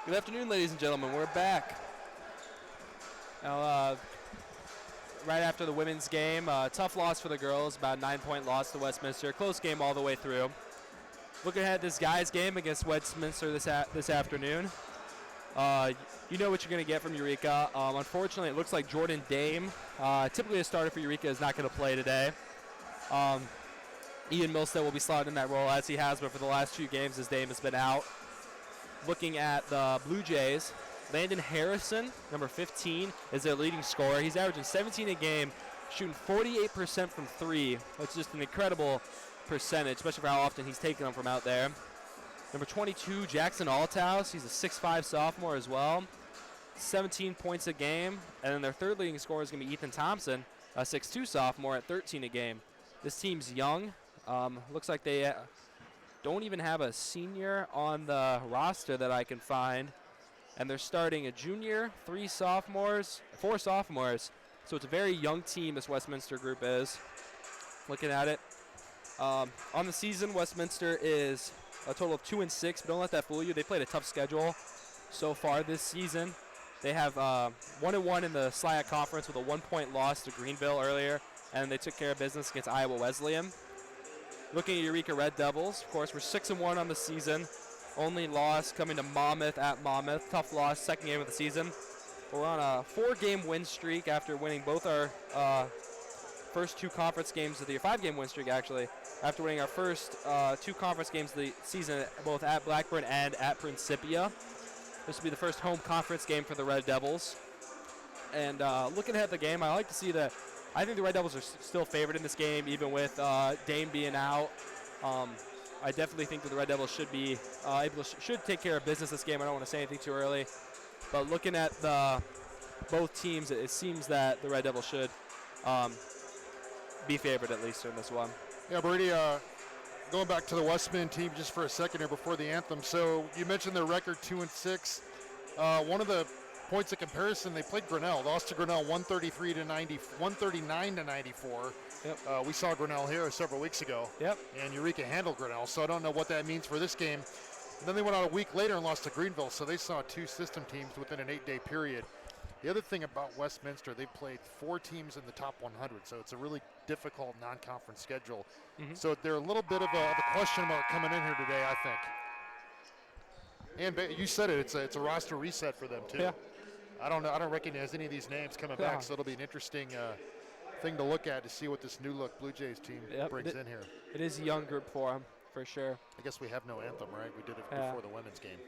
Good afternoon, ladies and gentlemen. We're back. Now, right after the women's game, tough loss for the girls, about a 9-point loss to Westminster. Close game all the way through. Looking ahead at this guys' game against Westminster this afternoon. You know what you're going to get from Eureka. Unfortunately, it looks like Jordan Dame, typically a starter for Eureka, is not going to play today. Ian Milstead will be slotted in that role as he has been for the last few games as Dame has been out. Looking at the Blue Jays, Landon Harrison, number 15, is their leading scorer. He's averaging 17 a game, shooting 48% from three. That's just an incredible percentage, especially for how often he's taking them from out there. Number 22, Jackson Althouse. He's a 6'5 sophomore as well. 17 points a game. And then their third leading scorer is going to be Ethan Thompson, a 6'2 sophomore at 13 a game. This team's young. Looks like they don't even have a senior on the roster that I can find. And they're starting a junior, 4 sophomores. So it's a very young team, this Westminster group is. Looking at it. On the season, Westminster is a total of 2-6, but don't let that fool you. They played a tough schedule so far this season. They have 1-1 in the SLIAC Conference with a 1-point loss to Greenville earlier, and they took care of business against Iowa Wesleyan. Looking at Eureka Red Devils, of course, we're 6-1 on the season. Only loss coming to Monmouth at Monmouth. Tough loss, second game of the season. We're on a 4-game win streak after winning both our first 2 conference games of the year. 5-game win streak, actually, after winning our first 2 conference games of the season, both at Blackburn and at Principia. This will be the first home conference game for the Red Devils. And looking ahead at the game, I like to see that I think the Red Devils are still favored in this game, even with Dame being out. I definitely think that the Red Devils should be should take care of business this game. I don't want to say anything too early, but looking at both teams, it seems that the Red Devils should be favored at least in this one. Yeah, Brady, going back to the Westman team just for a second here before the anthem. So you mentioned their record 2-6. One of the points of comparison, they played Grinnell. Lost to Grinnell 139 to 94. Yep. We saw Grinnell here several weeks ago. Yep. And Eureka handled Grinnell, so I don't know what that means for this game. And then they went out a week later and lost to Greenville, so they saw 2 system teams within an 8-day period. The other thing about Westminster, they played 4 teams in the top 100, so it's a really difficult non-conference schedule. Mm-hmm. So they're a little bit of a question about coming in here today, I think. And you said it, it's a roster reset for them too. Yeah. I don't recognize any of these names coming back, so it'll be an interesting thing to look at to see what this new look Blue Jays team brings in here. It is a young group for them, for sure. I guess we have no anthem, right? We did it before the women's game.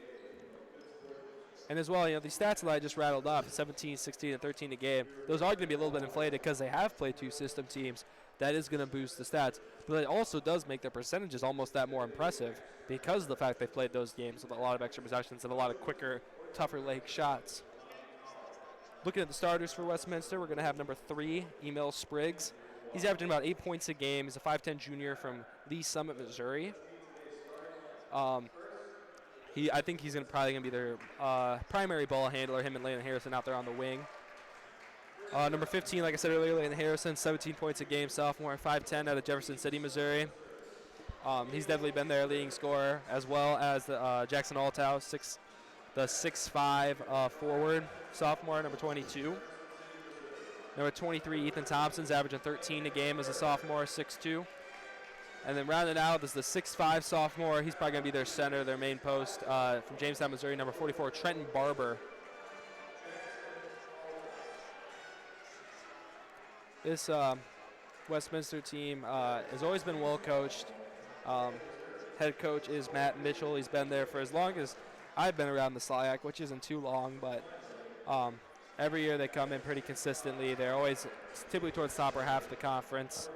And as well, these stats that I just rattled off, 17, 16, and 13 a game, those are going to be a little bit inflated because they have played 2 system teams. That is going to boost the stats. But it also does make their percentages almost that more impressive because of the fact they've played those games with a lot of extra possessions and a lot of quicker, tougher leg shots. Looking at the starters for Westminster, we're going to have number 3, Emil Spriggs. He's averaging about 8 points a game. He's a 5'10 junior from Lee Summit, Missouri. I think he's probably going to be their primary ball handler, him and Landon Harrison out there on the wing. Number 15, like I said earlier, Landon Harrison, 17 points a game, sophomore, 5'10 out of Jefferson City, Missouri. He's definitely been their leading scorer, as well as the Jackson Althouse, the 6'5 forward, sophomore, number 22. Number 23, Ethan Thompson's averaging 13 a game as a sophomore, 6'2. And then rounding out is the 6'5 sophomore. He's probably going to be their center, their main post, from Jamestown, Missouri, number 44, Trenton Barber. This Westminster team has always been well coached. Head coach is Matt Mitchell. He's been there for as long as I've been around the SLIAC, which isn't too long, but every year they come in pretty consistently. They're always typically towards the upper half of the conference.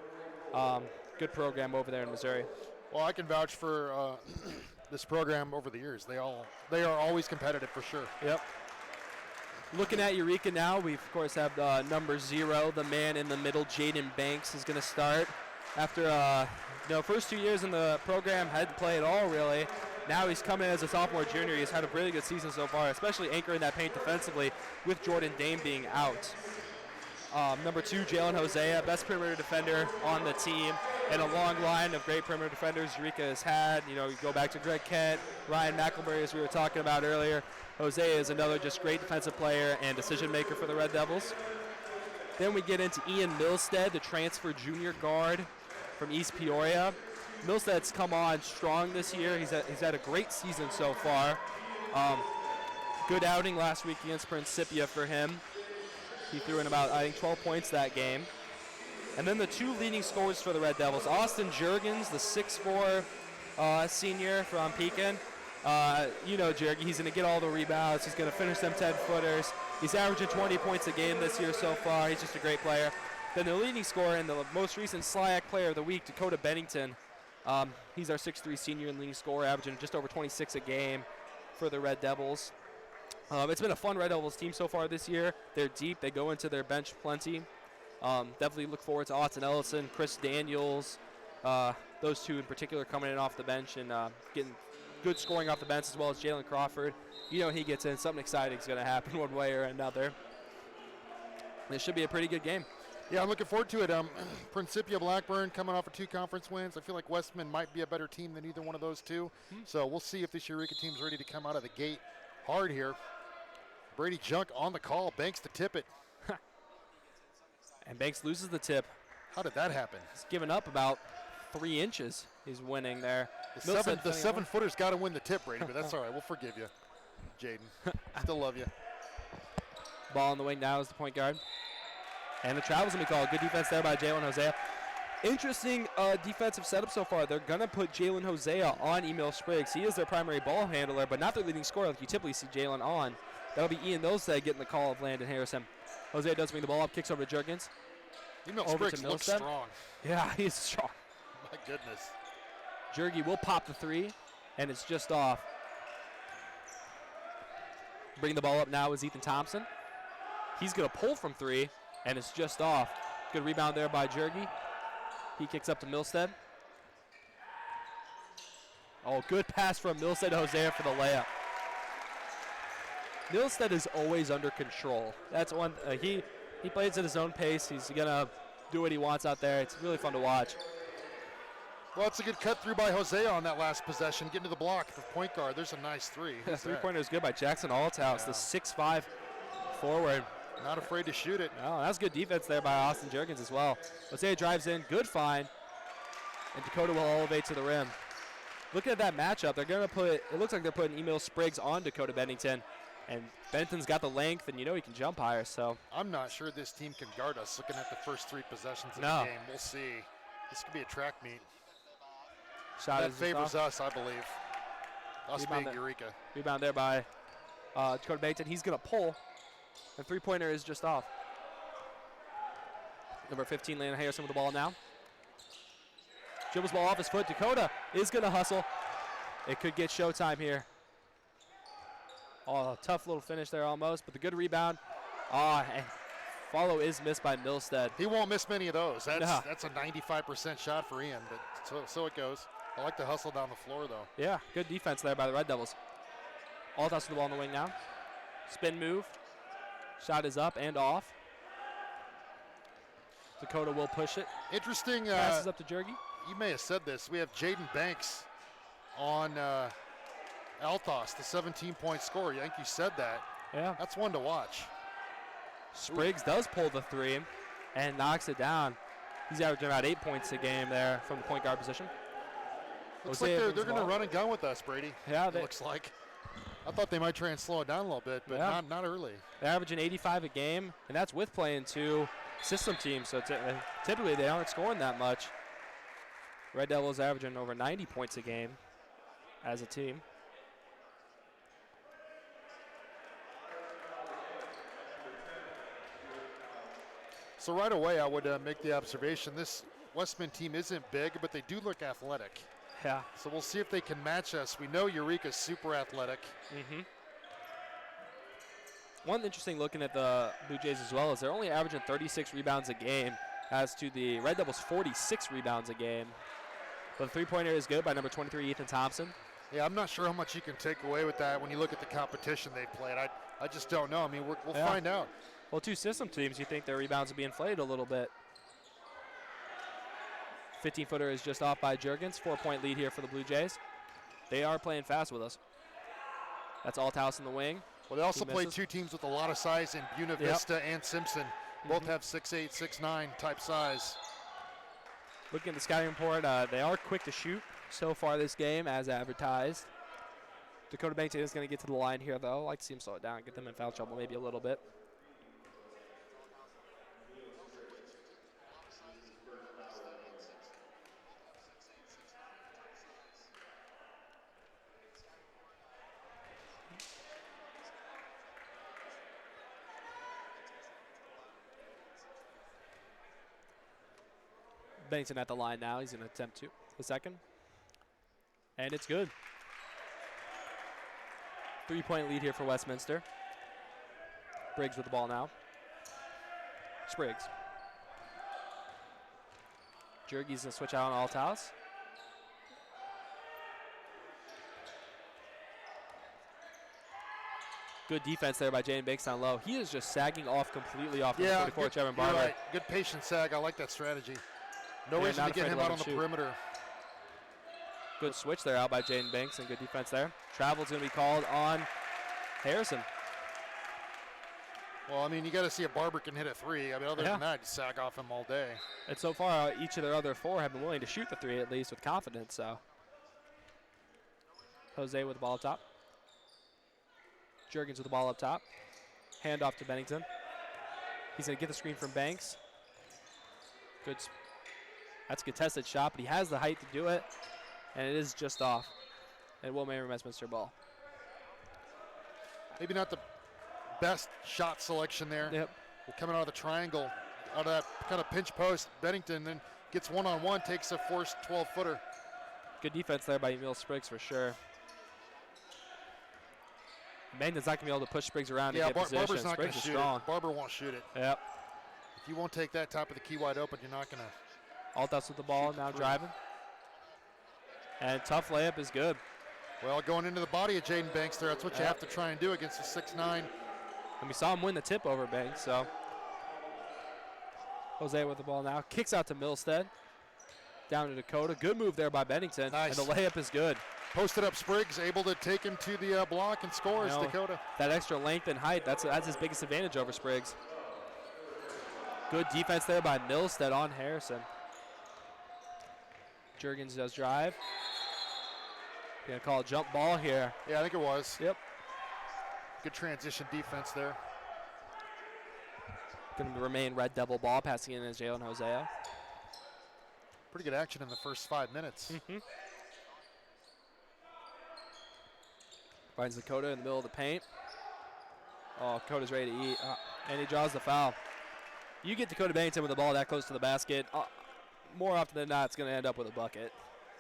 Good program over there in Missouri. Well, I can vouch for this program over the years. They are always competitive for sure. Yep. Looking at Eureka now, we of course have number 0, the man in the middle, Jaden Banks, is going to start. After first 2 years in the program, hadn't played at all really. Now he's come in as a sophomore junior. He's had a really good season so far, especially anchoring that paint defensively with Jordan Dame being out. Number 2, Jalen Hosea, best perimeter defender on the team, and a long line of great perimeter defenders Eureka has had. You know, you go back to Greg Kent, Ryan McElmurray, as we were talking about earlier. Hosea is another just great defensive player and decision maker for the Red Devils. Then we get into Ian Milstead, the transfer junior guard from East Peoria. Milstead's come on strong this year. He's had a great season so far. Good outing last week against Principia for him. He threw in about, I think, 12 points that game. And then the 2 leading scorers for the Red Devils, Austin Juergens, the 6'4" senior from Pekin. You know Juergens, he's going to get all the rebounds. He's going to finish them 10-footers. He's averaging 20 points a game this year so far. He's just a great player. Then the leading scorer and the most recent SLIAC Player of the Week, Dakota Bennington. He's our 6'3" senior and leading scorer, averaging just over 26 a game for the Red Devils. It's been a fun Red Devils team so far this year. They're deep. They go into their bench plenty. Definitely look forward to Austin Ellison, Chris Daniels, those 2 in particular coming in off the bench and getting good scoring off the bench, as well as Jalen Crawford. You know, he gets in, something exciting is going to happen one way or another. This should be a pretty good game. Yeah, I'm looking forward to it. Principia Blackburn coming off of 2 conference wins. I feel like Westman might be a better team than either one of those 2. So we'll see if this Eureka team's ready to come out of the gate hard here. Brady Junk on the call. Banks to tip it. And Banks loses the tip. How did that happen? He's given up about 3 inches. He's winning there. The 7-footer's got to win the tip, Brady, but that's all right. We'll forgive you, Jaden. Still love you. Ball on the wing now is the point guard. And the travel's going to be called. Good defense there by Jalen Hosea. Interesting defensive setup so far. They're going to put Jalen Hosea on Emil Spriggs. He is their primary ball handler, but not their leading scorer like you typically see Jalen on. That'll be Ian Milstead getting the call of Landon Harrison. Hosea does bring the ball up, kicks over to Juergens. Emil Spriggs looks strong. Yeah, he's strong. My goodness. Juergens will pop the 3, and it's just off. Bringing the ball up now is Ethan Thompson. He's going to pull from 3, and it's just off. Good rebound there by Juergens. He kicks up to Milstead. Oh, good pass from Milstead to Hosea for the layup. Milstead is always under control. That's one. He plays at his own pace. He's going to do what he wants out there. It's really fun to watch. Well, it's a good cut through by Hosea on that last possession. Getting to the block for point guard. There's a nice 3. The 3-pointer is good by Jackson Althouse, the 6'5" forward. Not afraid to shoot it. No, that's good defense there by Austin Juergens as well. Hosea drives in, good find, and Dakota will elevate to the rim. Looking at that matchup, they're going to put, it looks like they're putting Emil Spriggs on Dakota Bennington, and Bennington's got the length, and you know he can jump higher, so. I'm not sure this team can guard us looking at the first 3 possessions of the game. We'll see. This could be a track meet. Shot that favors us, I believe. Us being Eureka. Rebound there by Dakota Bennington. He's going to pull. The 3-pointer is just off. Number 15, Landon Harrison with the ball now. Dribbles ball off his foot. Dakota is going to hustle. It could get showtime here. Oh, tough little finish there almost, but the good rebound. And follow is missed by Milstead. He won't miss many of those. That's a 95% shot for Ian, but so it goes. I like the hustle down the floor, though. Yeah, good defense there by the Red Devils. Althouse with the ball on the wing now. Spin move. Shot is up and off. Dakota will push it. Interesting. Passes up to Juergens. You may have said this. We have Jaden Banks on Altos, the 17-point scorer. I think you said that. Yeah. That's one to watch. Spriggs does pull the 3 and knocks it down. He's averaging about 8 points a game there from the point guard position. Looks like they're going to run and gun with us, Brady. Yeah, it looks like. I thought they might try and slow it down a little bit, but not early. They're averaging 85 a game, and that's with playing 2 system teams, so typically they aren't scoring that much. Red Devils averaging over 90 points a game as a team. So right away I would make the observation, this Westman team isn't big, but they do look athletic. Yeah. So we'll see if they can match us. We know Eureka's super athletic. Mm-hmm. One interesting looking at the Blue Jays as well is they're only averaging 36 rebounds a game as to the Red Devils 46 rebounds a game. But the 3-pointer is good by number 23, Ethan Thompson. Yeah, I'm not sure how much you can take away with that when you look at the competition they've played. I just don't know. I mean, we'll find out. Well, two system teams, you think their rebounds would be inflated a little bit. 15-footer is just off by Juergens. 4-point lead here for the Blue Jays. They are playing fast with us. That's Althouse in the wing. Well, they also play two teams with a lot of size in Buena Vista and Simpson. Both have 6'8", 6'9" type size. Looking at the scouting report, they are quick to shoot so far this game, as advertised. Dakota Bennington is going to get to the line here, though. I'd like to see him slow it down, get them in foul trouble maybe a little bit. Bennington at the line now. He's going to attempt the second. And it's good. 3-point lead here for Westminster. Briggs with the ball now. Spriggs. Juergens going to switch out on Althouse. Good defense there by Jaden Banks down low. He is just sagging off completely off the 44 Trevor Barber. Right. Good patient sag. I like that strategy. No reason to get him out on the perimeter. Good switch there out by Jaden Banks and good defense there. Travel's going to be called on Harrison. Well, I mean, you got to see if Barber can hit a three. I mean, other than that, you sag off him all day. And so far, each of their other four have been willing to shoot the three, at least with confidence. So, Jose with the ball up top. Juergens with the ball up top. Hand off to Bennington. He's going to get the screen from Banks. Good. That's a contested shot, but he has the height to do it. And it is just off. And will marry Westminster ball. Maybe not the best shot selection there. Yep. Coming out of the triangle, out of that kind of pinch post, Bennington then gets one-on-one, takes a forced 12-footer. Good defense there by Emil Spriggs for sure. Bennington's not going to be able to push Spriggs around to get position. Barber's not going to shoot strong. it. Barber won't shoot it. Yep. If you won't take that top of the key wide open, you're not going to. Althouse with the ball, now driving. And tough layup is good. Well, going into the body of Jaden Banks there, that's what you have to try and do against a 6'9". And we saw him win the tip over Banks, so. Jose with the ball now. Kicks out to Milstead. Down to Dakota. Good move there by Bennington. Nice. And the layup is good. Posted up Spriggs, able to take him to the block and scores, Dakota. That extra length and height, that's his biggest advantage over Spriggs. Good defense there by Milstead on Harrison. Juergens does drive. Gonna call a jump ball here. Yeah, I think it was. Yep. Good transition defense there. Gonna remain Red Devil ball, passing in as Jalen Hosea. Pretty good action in the first 5 minutes. Finds Dakota in the middle of the paint. Oh, Dakota's ready to eat. And he draws the foul. You get Dakota Bennington with the ball that close to the basket. More often than not, it's going to end up with a bucket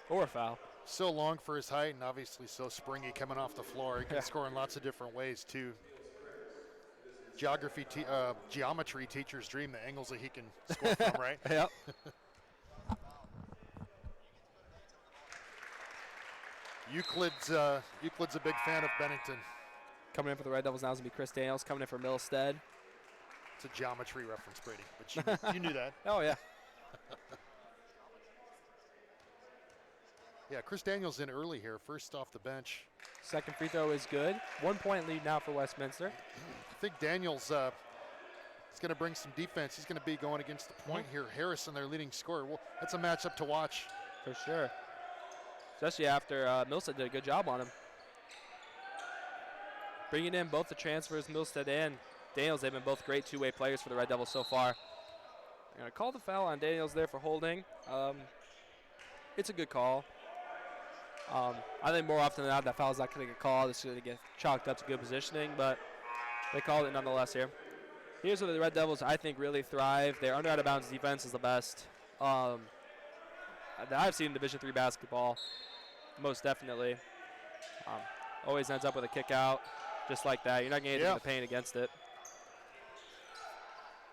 or a foul. So long for his height and obviously so springy coming off the floor. He can score in lots of different ways, too. Geometry teacher's dream, the angles that he can score from, right? Yep. Euclid's a big fan of Bennington. Coming in for the Red Devils now is going to be Chris Daniels. Coming in for Milstead. It's a geometry reference, Brady, but you knew that. Oh, yeah. Yeah, Chris Daniels in early here, first off the bench. Second free throw is good. 1 point lead now for Westminster. I think Daniels is going to bring some defense. He's going to be going against the point here. Harrison, their leading scorer. Well, that's a matchup to watch. For sure. Especially after Milstead did a good job on him. Bringing in both the transfers, Milstead and Daniels. They've been both great two-way players for the Red Devils so far. They're going to call the foul on Daniels there for holding. It's a good call. I think more often than not, that foul's not going to get called. It's going to get chalked up to good positioning, but they called it nonetheless here. Here's where the Red Devils, I think, really thrive. Their under out of bounds defense is the best that I've seen in Division III basketball, most definitely. Always ends up with a kick out, just like that. You're not going to get into the paint against it.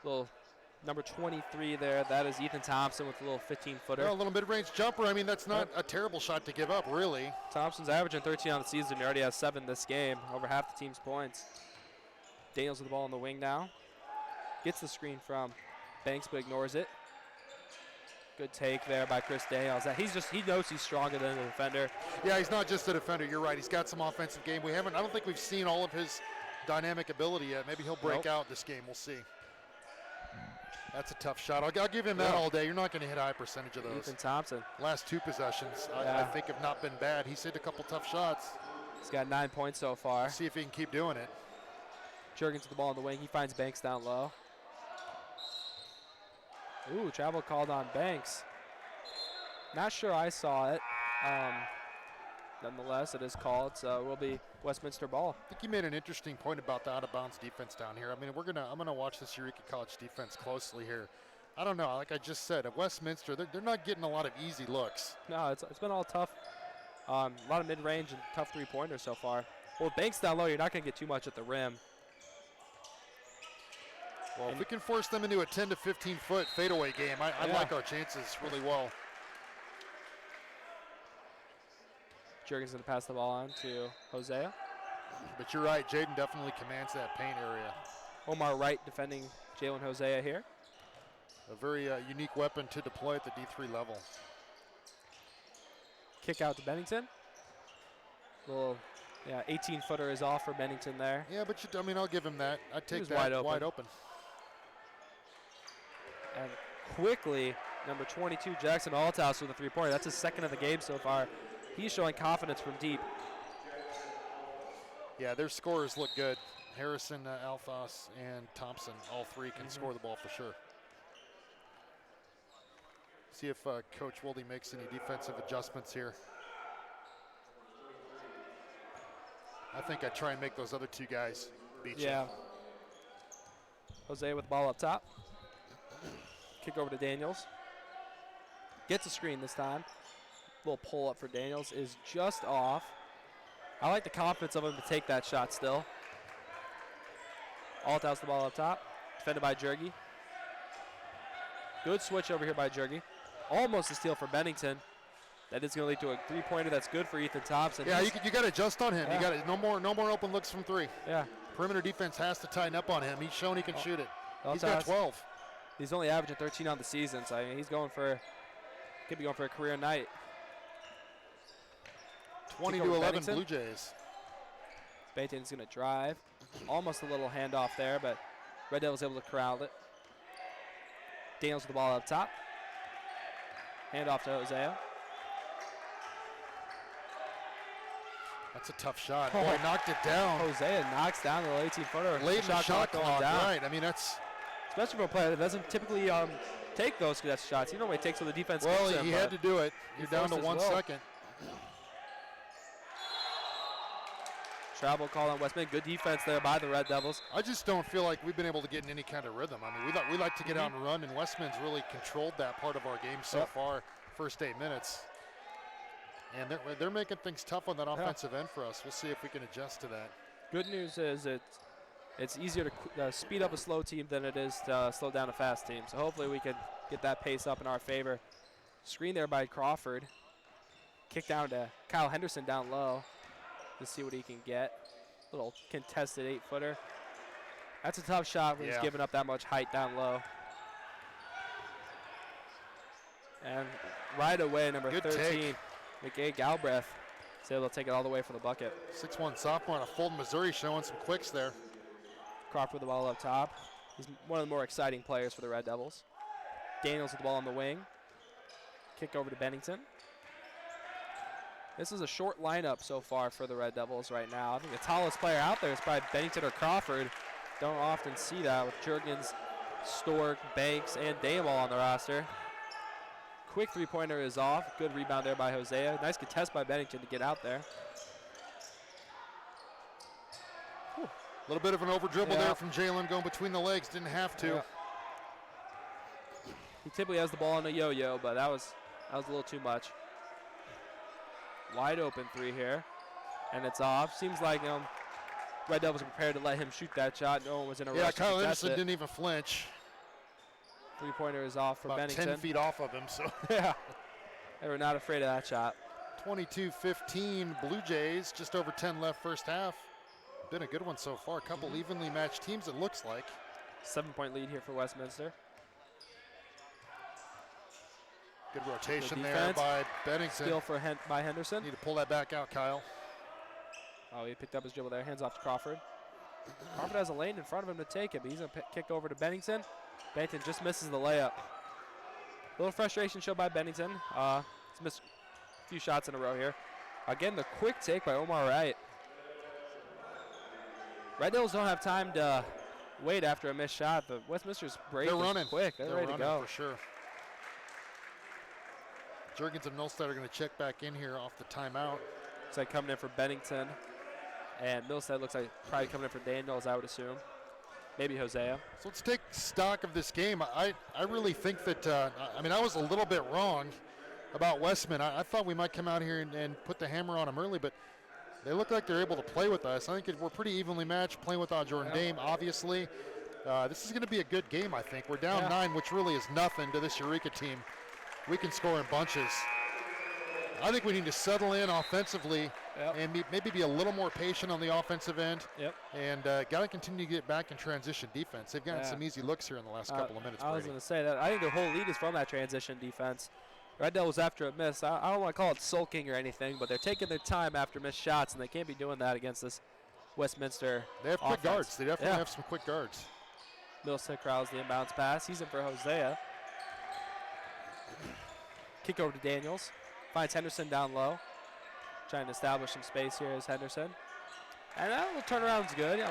Little number 23 there. That is Ethan Thompson with a little 15-footer. Well, a little mid-range jumper. I mean, that's not a terrible shot to give up, really. Thompson's averaging 13 on the season. He already has 7 this game, over half the team's points. Daniels with the ball on the wing now. Gets the screen from Banks, but ignores it. Good take there by Chris Daniels. He knows he's stronger than the defender. Yeah, he's not just a defender. You're right. He's got some offensive game. I don't think we've seen all of his dynamic ability yet. Maybe he'll break out this game. We'll see. That's a tough shot. I'll give him that all day. You're not going to hit a high percentage of those. Ethan Thompson. Last 2 possessions, I think, have not been bad. He's hit a couple tough shots. He's got 9 points so far. See if he can keep doing it. Jurgens to the ball on the wing. He finds Banks down low. Ooh, travel called on Banks. Not sure I saw it. Nonetheless, it is called, so it will be Westminster ball. I think you made an interesting point about the out-of-bounds defense down here. I mean, I'm gonna watch this Eureka College defense closely here. I don't know, like I just said, at Westminster, they're not getting a lot of easy looks. No, it's been all tough. A lot of mid-range and tough three-pointers so far. Well, with Banks down low, you're not going to get too much at the rim. Well, if we can force them into a 10 to 15-foot fadeaway game, I like our chances really well. Jurgens going to pass the ball on to Hosea. But you're right, Jaden definitely commands that paint area. Omar Wright defending Jalen Hosea here. A very unique weapon to deploy at the D3 level. Kick out to Bennington. Little, 18-footer is off for Bennington there. Yeah, but I'll give him that. I'd take that wide open. And quickly, number 22, Jackson Althouse with a three-pointer. That's his second of the game so far. He's showing confidence from deep. Yeah, their scorers look good. Harrison, Althas, and Thompson, all three can score the ball for sure. See if Coach Wilde makes any defensive adjustments here. I think I'd try and make those other two guys beat you. Yeah. Jose with the ball up top. Kick over to Daniels. Gets a screen this time. Little pull up for Daniels is just off. I like the confidence of him to take that shot still. Althouse the ball up top. Defended by Jurgi. Good switch over here by Jurgi. Almost a steal for Bennington. That is going to lead to a three-pointer that's good for Ethan Thompson. Yeah, you got to adjust on him. Yeah. No more open looks from three. Yeah. Perimeter defense has to tighten up on him. He's shown he can shoot it. Althouse, he's got 12. He's only averaging 13 on the season, so he's could be going for a career night. 20 to 11 Blue Jays. Bennington's going to drive. Almost a little handoff there, but Red Devils able to corral it. Daniels with the ball up top. Handoff to Hosea. That's a tough shot. Boy, knocked it down. Hosea knocks down the 18-footer. Late in the shot clock, right. I mean, that's... Especially for a player that doesn't typically take those shots. He normally takes when the defense Well, gets him, he had to do it. You're down to 1 second. Travel call on Westman. Good defense there by the Red Devils. I just don't feel like we've been able to get in any kind of rhythm. I mean, we like to get out and run, and Westman's really controlled that part of our game so far, first 8 minutes. And they're making things tough on that offensive end for us. We'll see if we can adjust to that. Good news is it's easier to speed up a slow team than it is to slow down a fast team. So hopefully we can get that pace up in our favor. Screen there by Crawford. Kick down to Kyle Henderson down low to see what he can get. Little contested 8-footer. That's a tough shot when he's giving up that much height down low. And right away, number 13, McGay Galbraith is able to take it all the way from the bucket. 6'1" sophomore out of Fulton, Missouri, showing some quicks there. Crawford with the ball up top. He's one of the more exciting players for the Red Devils. Daniels with the ball on the wing. Kick over to Bennington. This is a short lineup so far for the Red Devils right now. I think the tallest player out there is probably Bennington or Crawford. Don't often see that with Jurgens, Stork, Banks, and Dayball on the roster. Quick three-pointer is off. Good rebound there by Hosea. Nice contest by Bennington to get out there. A little bit of an over dribble there from Jalen going between the legs. Didn't have to. He typically has the ball on a yo-yo, but that was a little too much. Wide open three here, and it's off. Seems like Red Devils are prepared to let him shoot that shot. No one was in a rush to contest Kyle Anderson didn't even flinch. Three-pointer is off for About Bennington. 10 feet off of him, so. Yeah, they were not afraid of that shot. 22-15 Blue Jays, just over 10 left first half. Been a good one so far. A couple evenly matched teams, it looks like. 7-point lead here for Westminster. Good rotation Good there defense. by Bennington. Steal by Henderson. Need to pull that back out, Kyle. Oh, he picked up his dribble there. Hands off to Crawford. Crawford has a lane in front of him to take it, but he's going to kick over to Bennington. Bennington just misses the layup. A little frustration shown by Bennington. He's missed a few shots in a row here. Again, the quick take by Omar Wright. Red Devils don't have time to wait after a missed shot, but Westminster's break is running quick. They're ready to go. For sure. Jurgens and Milstead are going to check back in here off the timeout. Looks like coming in for Bennington. And Milstead looks like probably coming in for Daniels, I would assume. Maybe Hosea. So let's take stock of this game. I really think that, I was a little bit wrong about Westman. I thought we might come out here and put the hammer on them early, but they look like they're able to play with us. I think we're pretty evenly matched, playing without Jordan Dame, obviously. This is going to be a good game, I think. We're down 9, which really is nothing to this Eureka team. We can score in bunches. I think we need to settle in offensively and maybe be a little more patient on the offensive end. And got to continue to get back in transition defense. They've gotten some easy looks here in the last couple of minutes. I was going to say that. I think their whole lead is from that transition defense. Red Devils after a miss. I don't want to call it sulking or anything, but they're taking their time after missed shots, and they can't be doing that against this Westminster They have quick offense. guards. They definitely have some quick guards. Milstead crowds the inbounds pass. He's in for Hosea. Kick over to Daniels. Finds Henderson down low. Trying to establish some space here is Henderson. And that little turnaround's good.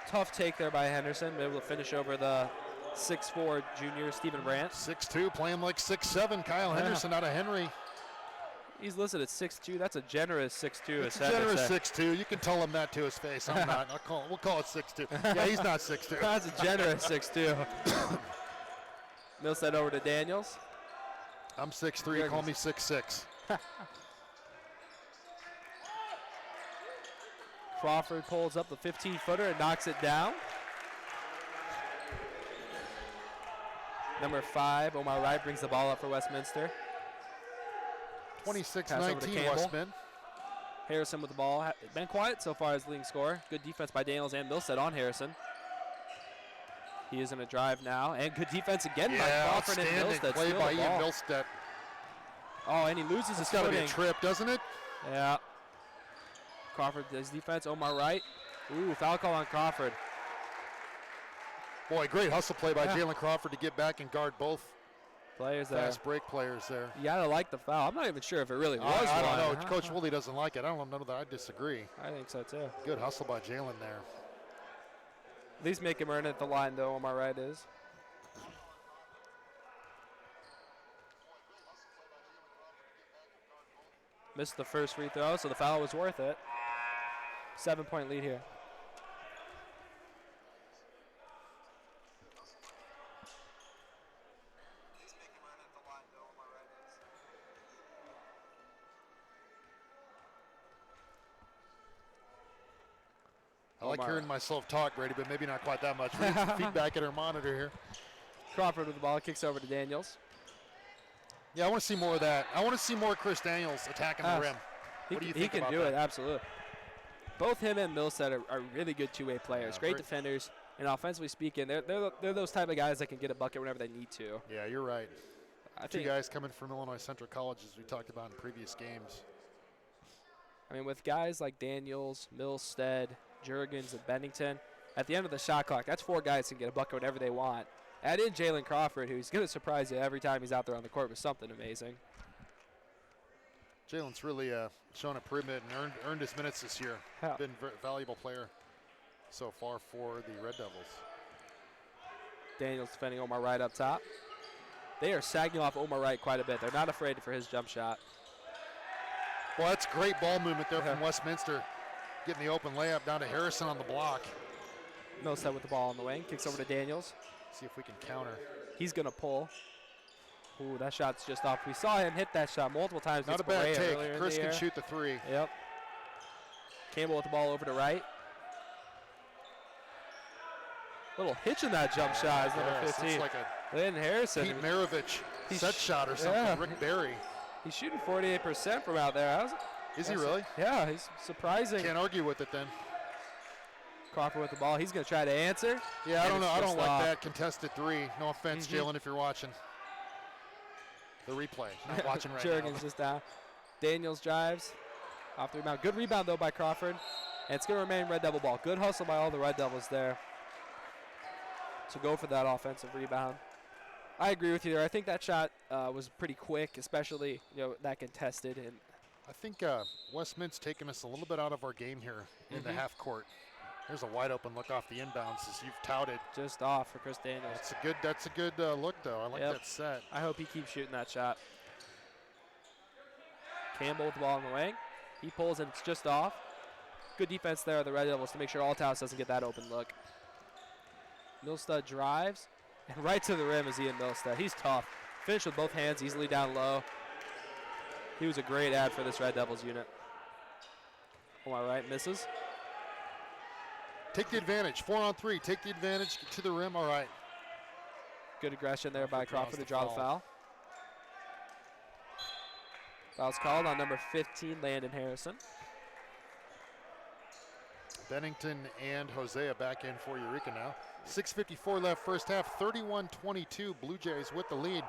Tough take there by Henderson. Able to finish over the 6'4" junior Stephen Brandt. 6'2", playing like 6'7", Kyle Henderson out of Henry. He's listed at 6'2". That's a generous 6'2". It's a generous 6'2". You can tell him that to his face. I'm not. We'll call it 6'2". Yeah, he's not 6'2". That's a generous 6'2". Milstead over to Daniels. I'm 6'3", call me 6'6". Crawford pulls up the 15-footer and knocks it down. Number 5, Omar Wright brings the ball up for Westminster. 26-19 Westman. Harrison with the ball. Been quiet so far as leading scorer. Good defense by Daniels and Milstead on Harrison. He is in a drive now, and good defense again by Crawford and Milstead. Play by Ian Milstead. Oh, and he loses his footing. It's got to be a trip, doesn't it? Yeah. Crawford does defense. Omar Wright. Ooh, foul call on Crawford. Boy, great hustle play by Jalen Crawford to get back and guard both players fast break players there. You gotta like the foul. I'm not even sure if it really was. I don't know. Coach Woolley doesn't like it. I don't know that I disagree. I think so too. Good hustle by Jalen there. At least make him earn it at the line, though. Omar Wright is. Missed the first free throw, so the foul was worth it. 7-point lead here. I like hearing myself talk, Brady, but maybe not quite that much. We need some feedback at our monitor here. Crawford with the ball, kicks over to Daniels. Yeah, I want to see more of that. I want to see more Chris Daniels attacking the rim. What do you think about that? He can do it, absolutely. Both him and Milstead are really good two-way players, great defenders, and offensively speaking, they're those type of guys that can get a bucket whenever they need to. Yeah, you're right. Two guys coming from Illinois Central College, as we talked about in previous games. I mean, with guys like Daniels, Milstead, Jurgens, and Bennington, at the end of the shot clock, that's 4 guys who can get a bucket whenever they want. Add in Jalen Crawford, who's going to surprise you every time he's out there on the court with something amazing. Jalen's really shown improvement and earned his minutes this year. Been a valuable player so far for the Red Devils. Daniels defending Omar Wright up top. They are sagging off Omar Wright quite a bit. They're not afraid for his jump shot. Well, that's great ball movement there from Westminster. Getting the open layup down to Harrison on the block. Milstead with the ball on the wing. Kicks over to Daniels. See if we can counter. He's going to pull. Ooh, that shot's just off. We saw him hit that shot multiple times. Not a bad take. Chris can shoot the 3. Yep. Campbell with the ball over to Wright. Little hitch in that jump shot is number 15. It's like a Landon Harrison. Pete Maravich set shot or something. Yeah. Rick Barry. He's shooting 48% from out there. Is he really? Yeah, he's surprising. Can't argue with it then. Crawford with the ball. He's going to try to answer. Yeah, I don't know. I don't like off. that contested three. No offense, Jalen, if you're watching. The replay. Not watching right Jurgens now. just down. Daniels drives off the rebound. Good rebound, though, by Crawford. And it's going to remain Red Devil ball. Good hustle by all the Red Devils there to go for that offensive rebound. I agree with you there. I think that shot was pretty quick, especially that contested. And I think Westminster's taking us a little bit out of our game here in the half court. There's a wide open look off the inbounds as you've touted. Just off for Chris Daniels. That's a good look, though. I like that set. I hope he keeps shooting that shot. Campbell with the ball in the wing. He pulls and it's just off. Good defense there of the Red Devils to make sure Althouse doesn't get that open look. Milstead drives, and right to the rim is Ian Milstead. He's tough. Finished with both hands, easily down low. He was a great add for this Red Devils unit. On my right, misses. Take the advantage. 4-on-3. Take the advantage to the rim. All right. Good aggression there by Crawford to draw the foul. Foul's called on number 15, Landon Harrison. Bennington and Hosea back in for Eureka now. 6:54 left first half. 31-22. Blue Jays with the lead.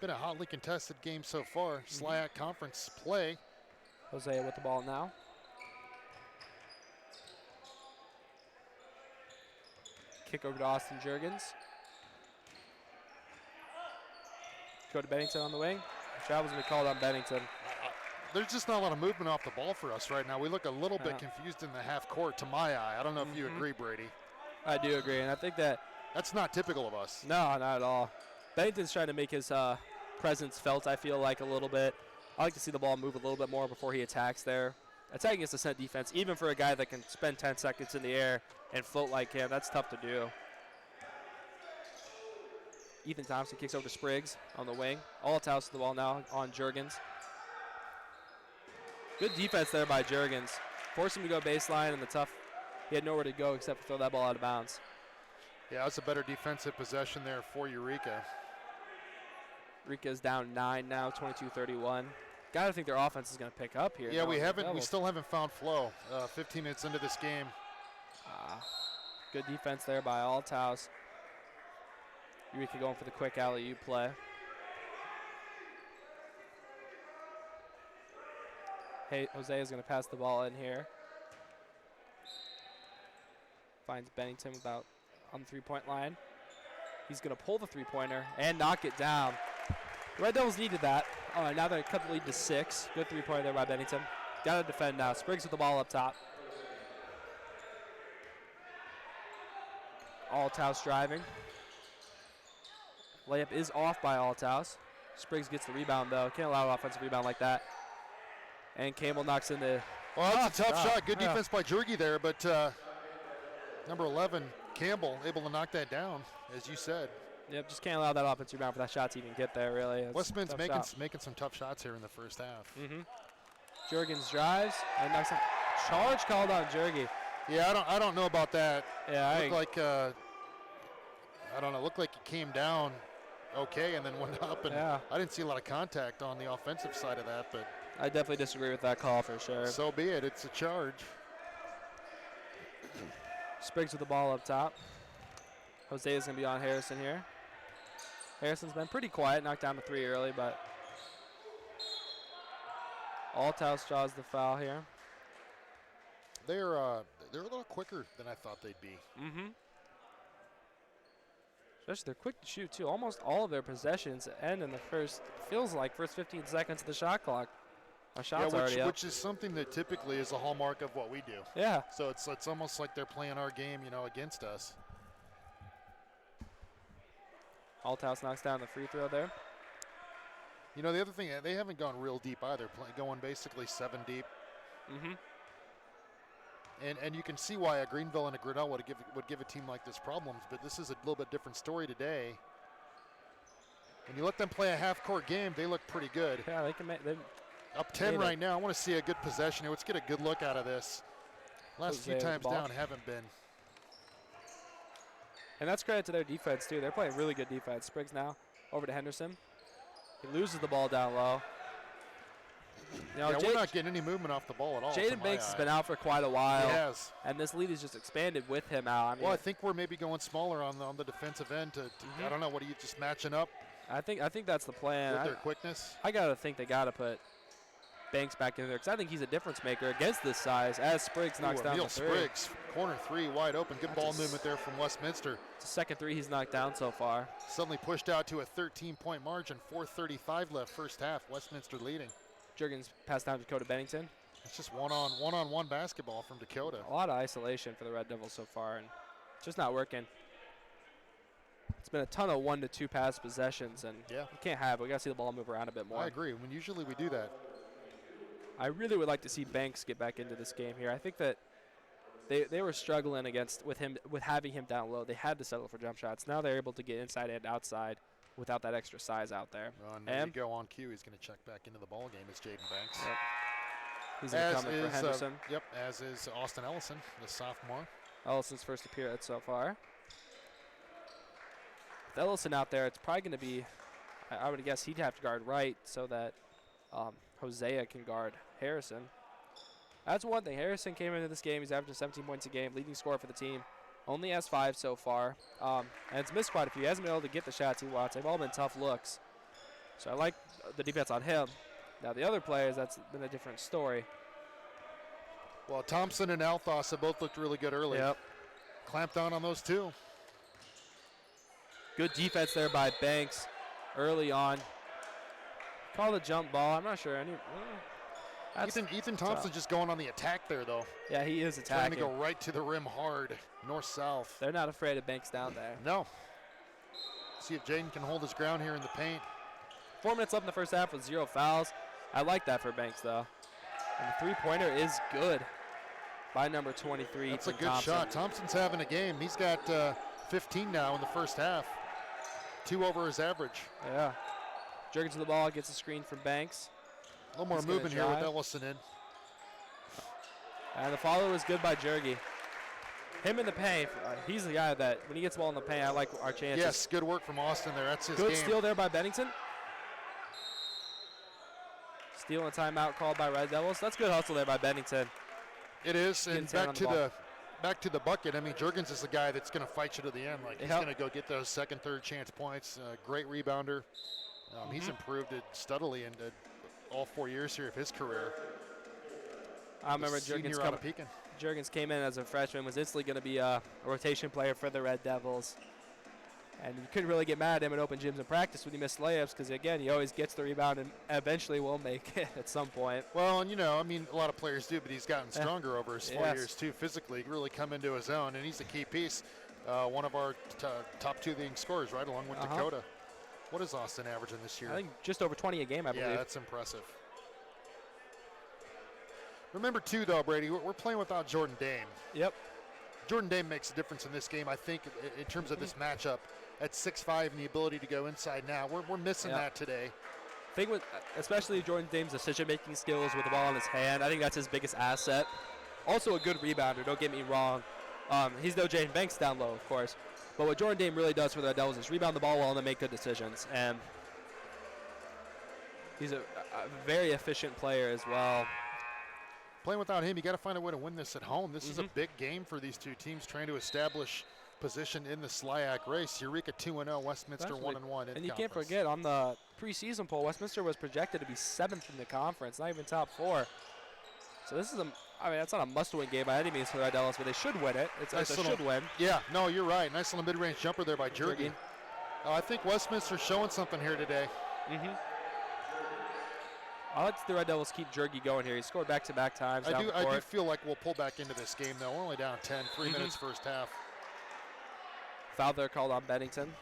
Been a hotly contested game so far. SLIAC conference play. Hosea with the ball now. Kick over to Austin Jurgens. Go to Bennington on the wing. Travel's going to be called on Bennington. There's just not a lot of movement off the ball for us right now. We look a little bit confused in the half court to my eye. I don't know if you agree, Brady. I do agree, and I think that's not typical of us. No, not at all. Bennington's trying to make his presence felt, I feel like, a little bit. I like to see the ball move a little bit more before he attacks there. Attacking against the set defense, even for a guy that can spend 10 seconds in the air and float like him, that's tough to do. Ethan Thompson kicks over to Spriggs on the wing. Althouse with the ball now on Jurgens. Good defense there by Jurgens. Forced him to go baseline, and he had nowhere to go except for throw that ball out of bounds. Yeah, that's a better defensive possession there for Eureka. Eureka's down 9 now, 22-31. Gotta think their offense is going to pick up here. Yeah, we still haven't found flow. 15 minutes into this game. Good defense there by Althouse. Eureka going for the quick alley-oop play. Hey, Hosea is going to pass the ball in here. Finds Bennington about on the three-point line. He's going to pull the three-pointer and knock it down. The Red Devils needed that. All right, now they cut the lead to 6. Good three-pointer there by Bennington. Got to defend now. Spriggs with the ball up top. Althouse driving. Layup is off by Althouse. Spriggs gets the rebound, though. Can't allow an offensive rebound like that. And Campbell knocks in the... Well, that's a tough shot. Good defense by Jurgi there, but number 11, Campbell, able to knock that down, as you said. Yep, just can't allow that offensive rebound for that shot to even get there, really. Westminster's making some tough shots here in the first half. Jurgens drives and knocks out. Charge called on Jurgi. Yeah, I don't know about that. Yeah, looked like he came down okay and then went up, and I didn't see a lot of contact on the offensive side of that, but I definitely disagree with that call for sure. So be it. It's a charge. Spriggs with the ball up top. Hosea is going to be on Harrison here. Harrison's been pretty quiet, knocked down the 3 early, but Althouse draws the foul here. They're a little quicker than I thought they'd be. Especially they're quick to shoot too. Almost all of their possessions end in the first 15 seconds of the shot clock. Our shot's already up. Which is something that typically is a hallmark of what we do. Yeah. So it's almost like they're playing our game, against us. Althouse knocks down the free throw there. The other thing, they haven't gone real deep either, going basically 7 deep. And you can see why a Greenville and a Grinnell would give a team like this problems, but this is a little bit different story today. When you let them play a half-court game, they look pretty good. Yeah, they can make. Up 10 right now. I want to see a good possession here. Let's get a good look out of this. Last few times down haven't been. And that's credit to their defense, too. They're playing really good defense. Spriggs now over to Henderson. He loses the ball down low. You know, Yeah, we're not getting any movement off the ball at all. Jaden Banks has been out for quite a while. He has. And this lead has just expanded with him out. I mean, Well, I think we're maybe going smaller on the defensive end. I don't know. What are you just matching up? I think that's the plan. With their quickness. I gotta think they gotta put Banks back in there because I think he's a difference maker against this size. As Spriggs knocks down the three. Spriggs, corner three, wide open. Good ball movement there from Westminster. It's the second three he's knocked down so far. Suddenly pushed out to a 13-point margin. 4:35 left, first half. Westminster leading. Jurgens passed down to Dakota Bennington. It's just one-on-one basketball from Dakota. A lot of isolation for the Red Devils so far, and it's just not working. It's been a ton of 1 to 2 pass possessions, and yeah, we can't have it. We got to see the ball move around a bit more. I agree. Usually we do that. I really would like to see Banks get back into this game here. I think that they were struggling with having him down low. They had to settle for jump shots. Now they're able to get inside and outside without that extra size out there. And there you go on cue. He's going to check back into the ball game. It's Jaden Banks. Yep. He's coming for Henderson. As is Austin Ellison, the sophomore. Ellison's first appearance so far. With Ellison out there, it's probably going to be, I would guess he'd have to guard right so that Hosea can guard Harrison. That's one thing. Harrison came into this game. He's averaging 17 points a game, leading scorer for the team. Only has 5 so far. And it's missed quite a few. He hasn't been able to get the shots he wants. They've all been tough looks. So I like the defense on him. Now the other players, that's been a different story. Well, Thompson and Althos have both looked really good early. Yep. Clamped down on those two. Good defense there by Banks early on. Call the jump ball. I'm not sure. Ethan Thompson just going on the attack there, though. Yeah, he is attacking. Trying to go right to the rim hard, north-south. They're not afraid of Banks down there. No. See if Jaden can hold his ground here in the paint. 4 minutes left in the first half with 0 fouls. I like that for Banks, though. And the three-pointer is good by number 23. That's a good Thompson. shot. Thompson's having a game. He's got 15 now in the first half. 2 over his average. Yeah. Jurgens to the ball, gets a screen from Banks. A little more movement here with Ellison in. And the follow is good by Jurgi. Him in the paint, he's the guy that when he gets the ball in the paint, I like our chances. Yes, good work from Austin there. That's his game. Good steal there by Bennington. Steal and timeout called by Red Devils. That's good hustle there by Bennington. It is, and back to the bucket. I mean, Jurgens is the guy that's going to fight you to the end. Like he's going to go get those second, third chance points. Great rebounder. He's improved it steadily in all 4 years here of his career. I remember Jurgens came in as a freshman, was instantly going to be a rotation player for the Red Devils. And you couldn't really get mad at him in open gyms in practice when he missed layups because, again, he always gets the rebound and eventually will make it at some point. Well, and, I mean, a lot of players do, but he's gotten stronger over his 4 years, too, physically, really come into his own, and he's a key piece. One of our top 2 leading scorers, right, along with Dakota. What is Austin averaging this year? I think just over 20 a game, I believe. Yeah, that's impressive. Remember, too, though, Brady, we're playing without Jordan Dame. Yep. Jordan Dame makes a difference in this game, I think, in terms of this matchup. At 6'5" and the ability to go inside now. We're missing that today. I think especially Jordan Dame's decision-making skills with the ball in his hand, I think that's his biggest asset. Also a good rebounder, don't get me wrong. He's no Jaden Banks down low, of course. But what Jordan Dame really does for the Devils is rebound the ball well and then make good decisions. And he's a very efficient player as well. Playing without him, you got to find a way to win this at home. This is a big game for these two teams trying to establish position in the SLIAC race. Eureka 2-0, Westminster 1-1. And you can't forget, on the preseason poll, Westminster was projected to be 7th in the conference, not even top 4. So this is that's not a must-win game by any means for the Red Devils, but they should win it. It's a should win. Yeah, no, you're right. Nice little mid-range jumper there by Jurgi. I think Westminster's showing something here today. I'll let the Red Devils keep Jurgi going here. He scored back-to-back times. I do feel like we'll pull back into this game, though. We're only down 10, 3 minutes first half. Foul there called on Bennington.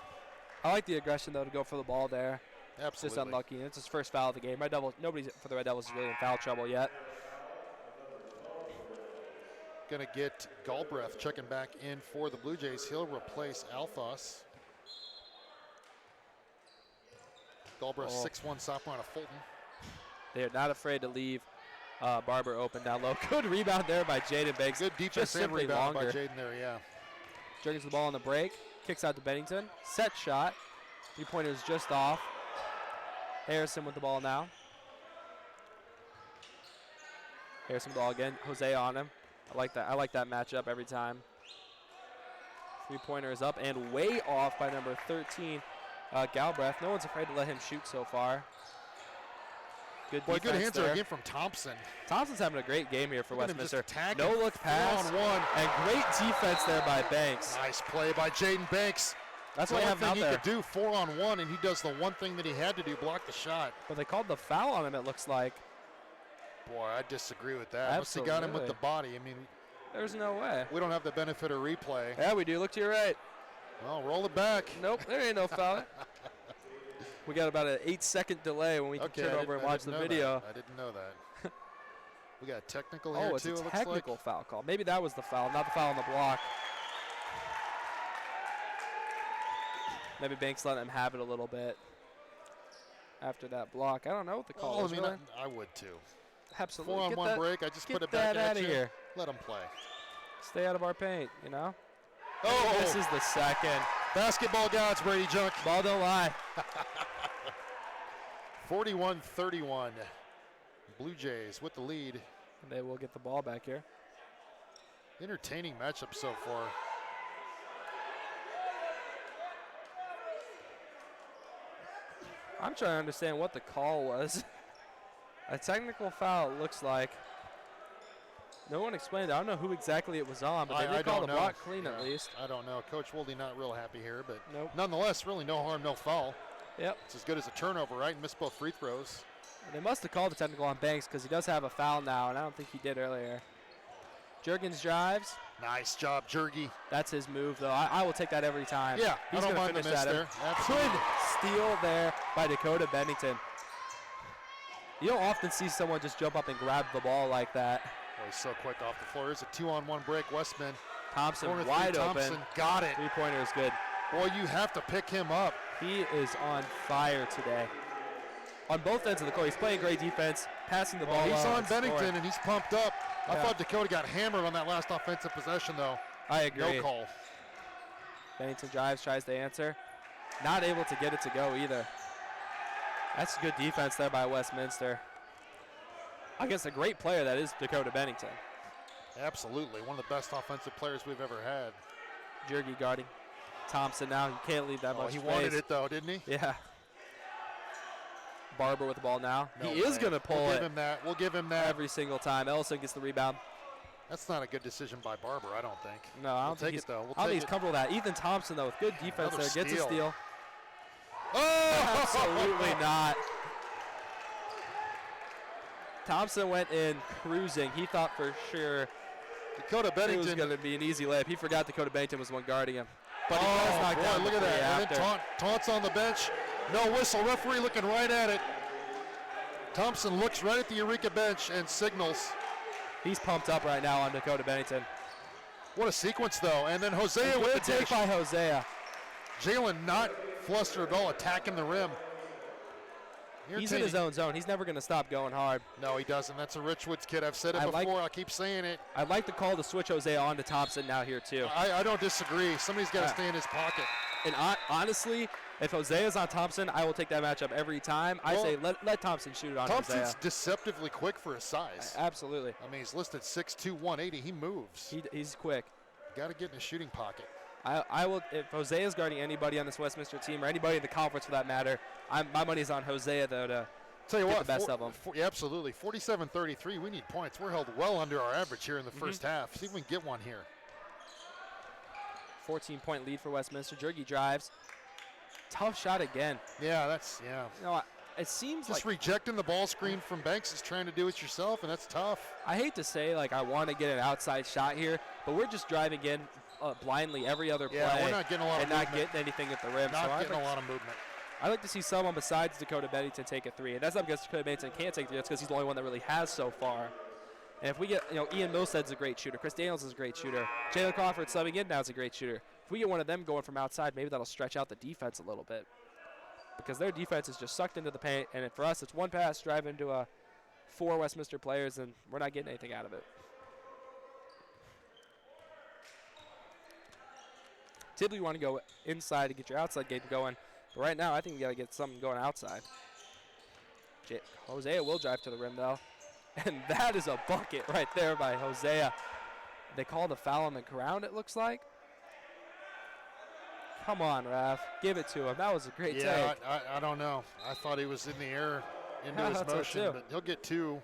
I like the aggression, though, to go for the ball there. Absolutely. It's just unlucky. It's his first foul of the game. Nobody for the Red Devils is really in foul trouble yet. Going to get Galbraith checking back in for the Blue Jays. He'll replace Althos. Galbraith, 6'1" sophomore out of Fulton. They're not afraid to leave Barber open down low. Good rebound there by Jaden Banks. Good defense and rebound by Jaden there, yeah. Jurgens the ball on the break. Kicks out to Bennington. Set shot. 3-pointer is just off. Harrison with the ball now. Harrison with the ball again. Jose on him. I like that. I like that matchup every time. Three-pointer is up and way off by number 13, Galbraith. No one's afraid to let him shoot so far. Good defense good hands there. again from Thompson. Thompson's having a great game here for Westminster. Just no look pass. 4-on-1. And great defense there by Banks. Nice play by Jaden Banks. That's what I have out he there. could do, 4-on-1, and he does the one thing that he had to do, block the shot. But they called the foul on him, it looks like. Boy, I disagree with that. Unless he got him with the body. I mean, there's no way. We don't have the benefit of replay. Yeah, we do. Look to your right. Well, roll it back. Nope, there ain't no foul. We got about an 8-second delay when we can turn over and watch the video. I didn't know that. We got a technical here, too, it's a technical foul call. Maybe that was the foul, not the foul on the block. Maybe Banks let him have it a little bit after that block. I don't know what the call is. I would too. Absolutely. 4-on-1 break. I just put it back out of here. Let him play. Stay out of our paint, you know? Oh! This is the second. Basketball gods, Brady Junk. Ball don't lie. 41-31. Blue Jays with the lead. And they will get the ball back here. Entertaining matchup so far. I'm trying to understand what the call was. A technical foul, it looks like. No one explained it. I don't know who exactly it was on, but they did call the block clean at least. I don't know. Coach Wolde not real happy here, but nope. Nonetheless, really no harm, no foul. Yep. It's as good as a turnover, right? And missed both free throws. They must have called the technical on Banks because he does have a foul now, and I don't think he did earlier. Jurgens drives. Nice job, Jurgy. That's his move, though. I will take that every time. Yeah, he's going to finish the miss that. there. Good steal there by Dakota Bennington. You don't often see someone just jump up and grab the ball like that. Boy, he's so quick off the floor. Here's a 2-on-1 break. Westman. Thompson Corner wide three, open. Thompson got it. Three-pointer is good. Boy, you have to pick him up. He is on fire today. On both ends of the court, he's playing great defense, passing the ball. He's on Bennington, scoring. and he's pumped up. I thought Dakota got hammered on that last offensive possession, though. I agree. No call. Bennington drives, tries to answer. Not able to get it to go either. That's good defense there by Westminster. Against a great player that is Dakota Bennington. Absolutely. One of the best offensive players we've ever had. Jurgy guarding Thompson now. You can't leave that much He space. wanted it, though, didn't he? Yeah. Barber with the ball now. No he is going to pull it. We'll give him that. Every single time. Ellison gets the rebound. That's not a good decision by Barber, I don't think. No, I don't think he's comfortable with that. Ethan Thompson, though, with good defense there, gets a steal. Oh! Absolutely not. Thompson went in cruising. He thought for sure Dakota Bennington it was going to be an easy layup. He forgot Dakota Bennington was the one guarding him. But he does knock down. Look at that. And then taunts on the bench. No whistle. Referee looking right at it. Thompson looks right at the Eureka bench and signals. He's pumped up right now on Dakota Bennington. What a sequence, though. And then Hosea with the take by Hosea. Jalen not flustered at all, attacking the rim. He's in his own zone. He's never going to stop going hard. No, he doesn't. That's a Rich Woods kid. I've said it before. I keep saying it. I'd like the call to switch Hosea on to Thompson now here, too. I don't disagree. Somebody's got to stay in his pocket. And honestly, if Hosea's on Thompson, I will take that matchup every time. I say let Thompson shoot it on Hosea. Thompson's deceptively quick for his size. Absolutely. I mean, he's listed 6'2", 180. He moves. He's quick. Got to get in a shooting pocket. I will. If Hosea is guarding anybody on this Westminster team or anybody in the conference for that matter, my money's on Hosea though to tell you get what, the best of them. Absolutely, 47-33. We need points. We're held well under our average here in the first half. See if we can get one here. 14-point lead for Westminster. Jurgy drives. Tough shot again. Yeah, that's You know, it seems just like rejecting the ball screen from Banks is trying to do it yourself, and that's tough. I hate to say like I want to get an outside shot here, but we're just driving in blindly every other play. Yeah, we're not getting a lot of movement. not getting anything at the rim. Not getting a lot of movement. I'd like to see someone besides Dakota Bennington take a three, and that's not because Dakota Bennington can't take three. That's because he's the only one that really has so far. And if we get, Ian Milstead's a great shooter. Chris Daniels is a great shooter. Jalen Crawford subbing in now is a great shooter. If we get one of them going from outside, maybe that'll stretch out the defense a little bit. Because their defense is just sucked into the paint, and for us, it's one pass drive into 4 Westminster players, and we're not getting anything out of it. Typically, you want to go inside to get your outside game going, but right now, I think you got to get something going outside. Hosea will drive to the rim, though. And that is a bucket right there by Hosea. They called a foul on the ground, it looks like. Come on, ref. Give it to him. That was a great take. I don't know. I thought he was in the air into his motion, but he'll get 2.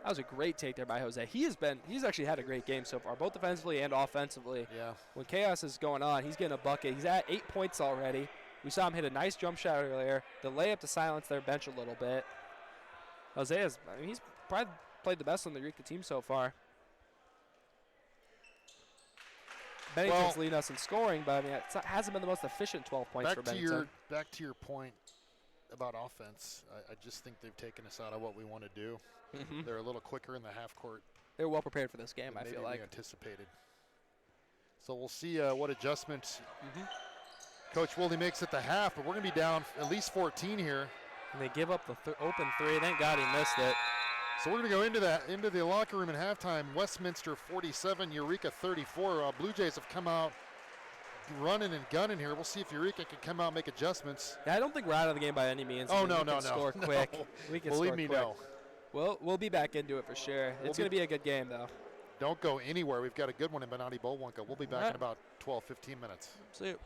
That was a great take there by Jose. He's actually had a great game so far, both defensively and offensively. Yeah. When chaos is going on, he's getting a bucket. He's at 8 points already. We saw him hit a nice jump shot earlier. The layup to silence their bench a little bit. He's probably played the best on the Eureka team so far. Bennington's leading us in scoring, but it hasn't been the most efficient 12 points for Bennington. Back to your point about offense, I just think they've taken us out of what we want to do. Mm-hmm. They're a little quicker in the half court. They're well prepared for this game, I feel like. Anticipated. So we'll see what adjustments Coach Wilde makes at the half, but we're going to be down at least 14 here. And they give up the open 3. Thank God he missed it. So we're going to go into the locker room at halftime. Westminster 47, Eureka 34. Blue Jays have come out running and gunning here. We'll see if Eureka can come out and make adjustments. Yeah, I don't think we're out of the game by any means. Oh, we can score quick. No. We can Believe score me, quick. no. We'll be back into it for sure. It's going to be a good game, though. Don't go anywhere. We've got a good one in Benani Bolwanka. We'll be back in about 12, 15 minutes. See you.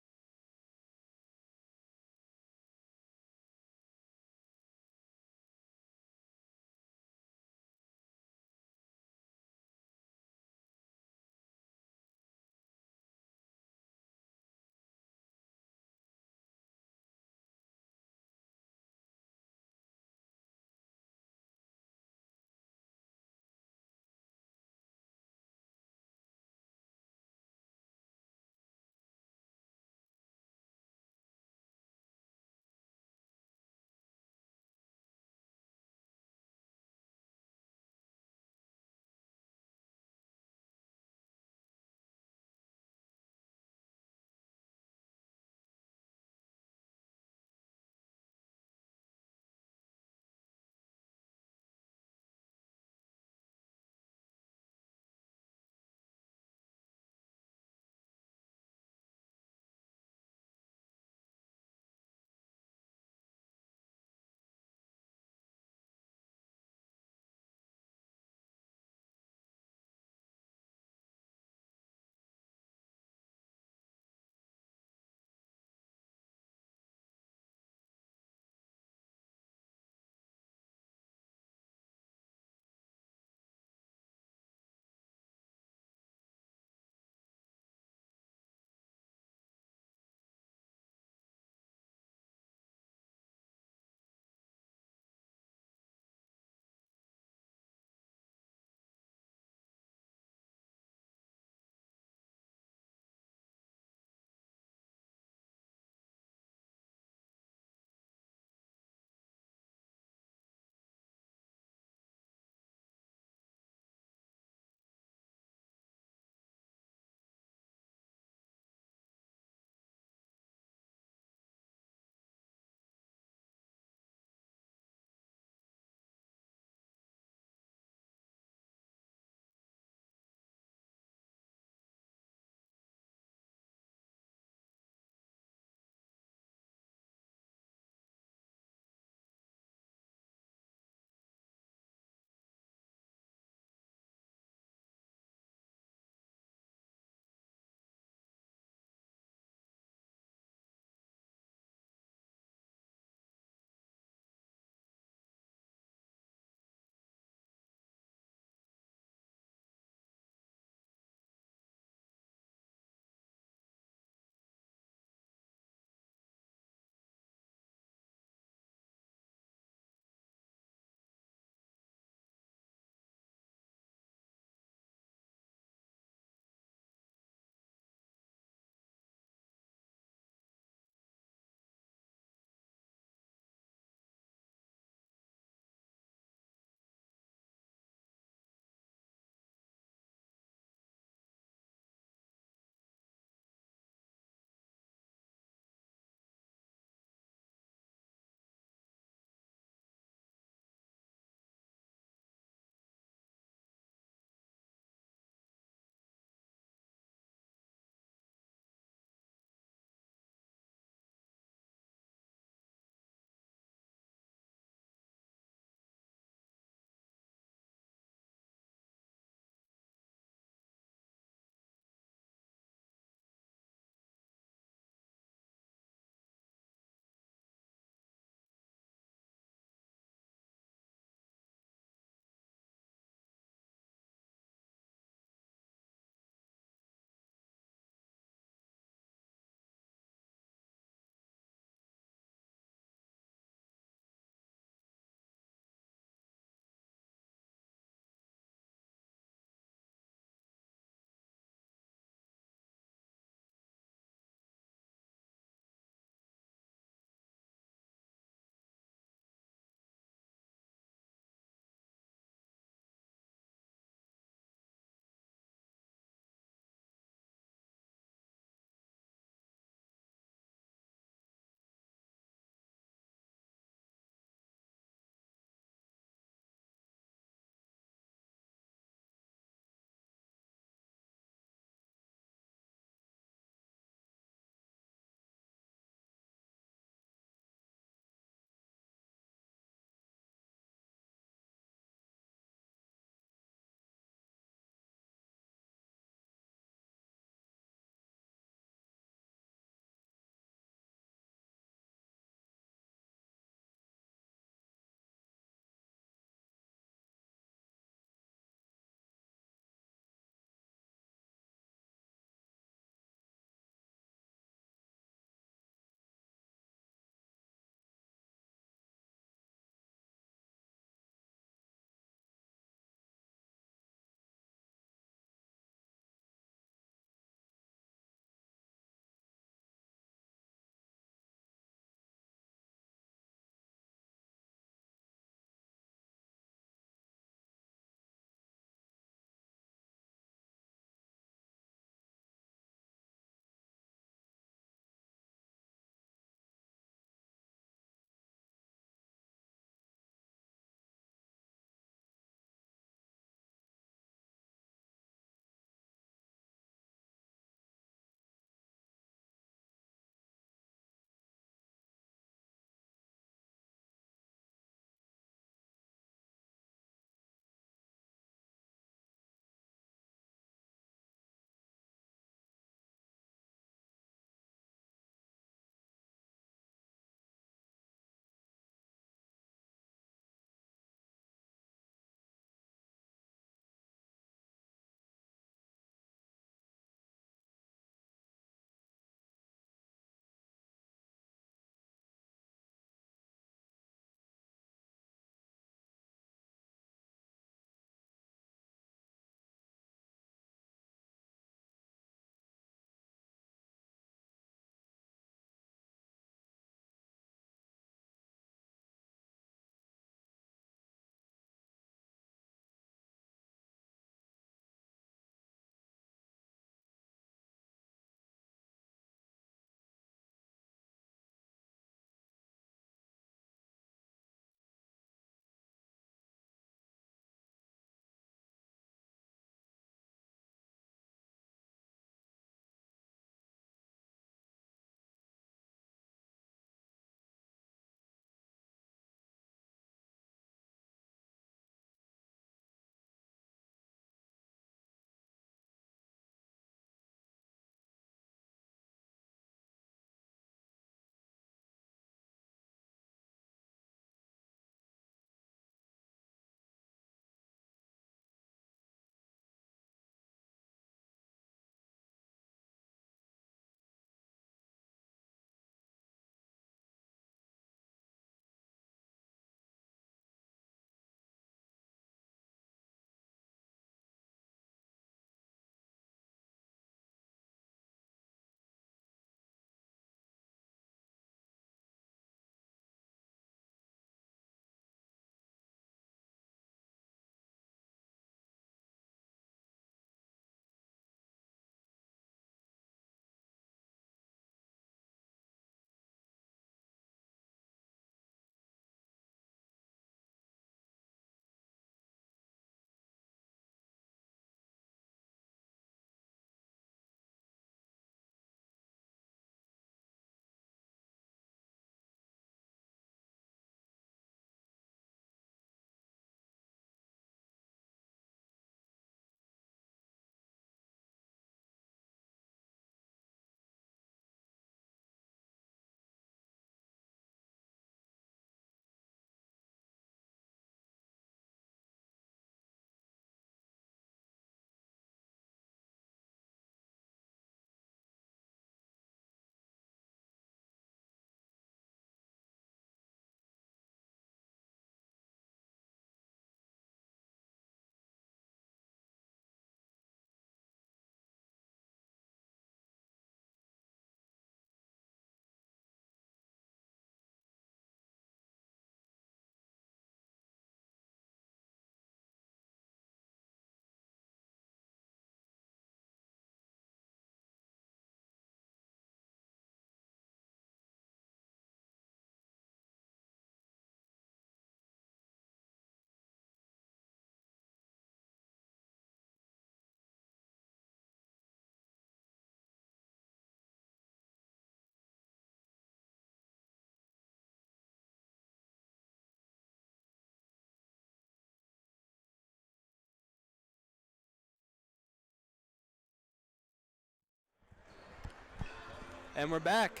And we're back.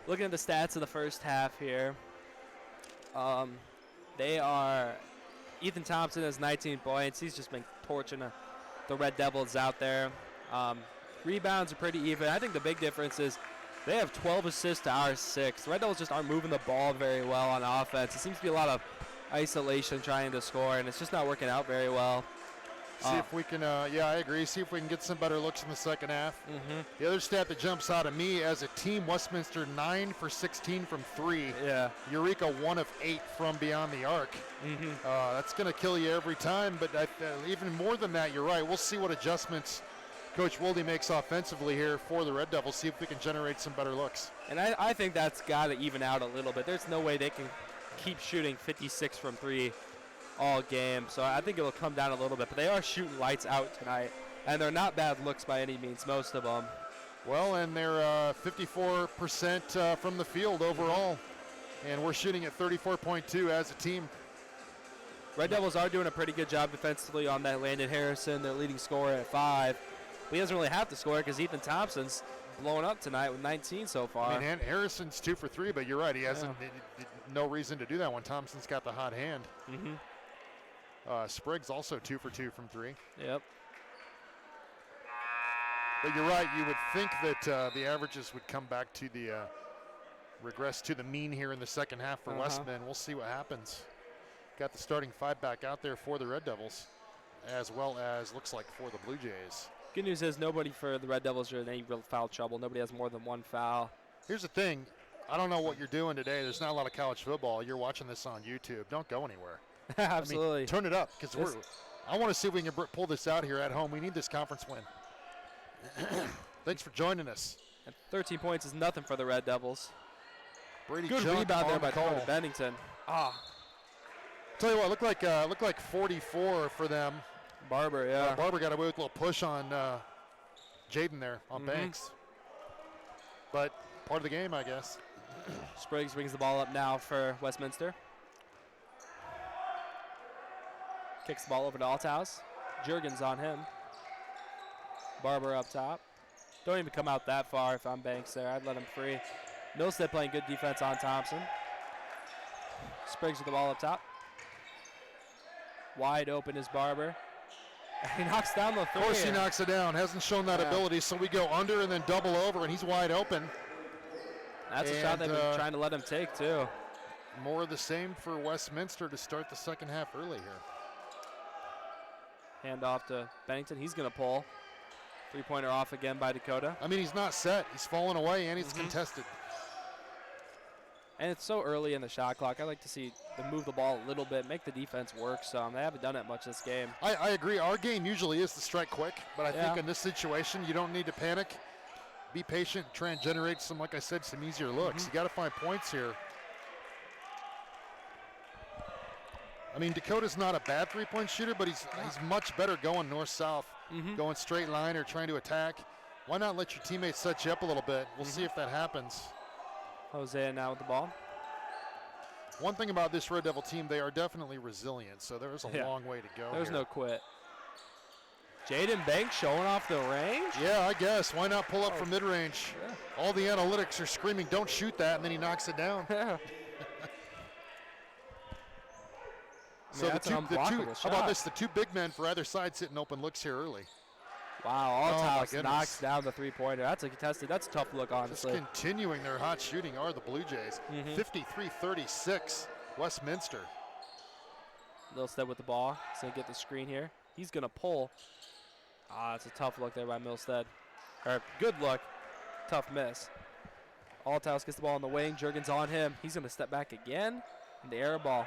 Looking at the stats of the first half here. Ethan Thompson has 19 points. He's just been torching the Red Devils out there. Rebounds are pretty even. I think the big difference is they have 12 assists to our 6. The Red Devils just aren't moving the ball very well on offense. It seems to be a lot of isolation trying to score, and it's just not working out very well. See if we can, yeah, I agree. See if we can get some better looks in the second half. The other stat that jumps out at me as a team, Westminster 9 for 16 from 3. Yeah. Eureka 1 of 8 from beyond the arc. That's going to kill you every time, but even more than that, you're right. We'll see what adjustments Coach Wilde makes offensively here for the Red Devils, see if we can generate some better looks. And I think that's got to even out a little bit. There's no way they can keep shooting 56 from 3 all game, so I think it'll come down a little bit, but they are shooting lights out tonight, and they're not bad looks by any means, most of them. Well, and they're 54% from the field overall, and we're shooting at 34.2 as a team. Red Devils are doing a pretty good job defensively on that Landon Harrison, their leading scorer at 5. But he doesn't really have to score because Ethan Thompson's blowing up tonight with 19 so far. I mean, Harrison's 2 for 3, but you're right, he hasn't no reason to do that when Thompson's got the hot hand. Spriggs also 2 for 2 from 3. Yep. But you're right, you would think that the averages would come back to the regress to the mean here in the second half for Westman. We'll see what happens. Got the starting 5 back out there for the Red Devils, as well as looks like for the Blue Jays. Good news is nobody for the Red Devils are in any real foul trouble. Nobody has more than 1 foul. Here's the thing. I don't know what you're doing today. There's not a lot of college football. You're watching this on YouTube. Don't go anywhere. Absolutely. I mean, turn it up, because I want to see if we can pull this out here at home. We need this conference win. Thanks for joining us. And 13 points is nothing for the Red Devils. Brady Good Junk rebound there on by the call. Bennington. Tell you what, looked like 44 for them. Barber, yeah. Barber got away with a little push on Jaden there on Banks. But part of the game, I guess. Spriggs brings the ball up now for Westminster. Kicks the ball over to Althaus. Juergens on him. Barber up top. Don't even come out that far if I'm Banks there. I'd let him free. Milstead playing good defense on Thompson. Spriggs with the ball up top. Wide open is Barber. He knocks down the three. Of course he knocks it down. Hasn't shown that ability, so we go under and then double over, and he's wide open. That's a shot they've been trying to let him take, too. More of the same for Westminster to start the second half early here. Hand off to Bennington. He's going to pull. Three-pointer off again by Dakota. I mean, he's not set. He's falling away, and he's contested. And it's so early in the shot clock. I like to see them move the ball a little bit, make the defense work some. They haven't done it much this game. I agree. Our game usually is to strike quick, but I think in this situation, you don't need to panic. Be patient, try and generate some, like I said, some easier looks. You got to find points here. I mean, Dakota's not a bad three-point shooter, but he's much better going north-south, going straight line or trying to attack. Why not let your teammates set you up a little bit? We'll see if that happens. Hosea now with the ball. One thing about this Red Devil team, they are definitely resilient, so there's a long way to go. There's here. no quit. Jaden Banks showing off the range? Yeah, I guess. Why not pull up from mid-range? Yeah. All the analytics are screaming, don't shoot that, and then he knocks it down. So the two, how about this? The two big men for either side sitting open looks here early. Wow, Althaus knocks down the three-pointer. That's a contested. That's a tough look, honestly. Just continuing their hot shooting are the Blue Jays. 53-36, Westminster. Milstead with the ball. He's going to get the screen here. He's going to pull. It's a tough look there by Milstead. Or good look, tough miss. Althaus gets the ball on the wing. Juergens on him. He's going to step back again. And the air ball.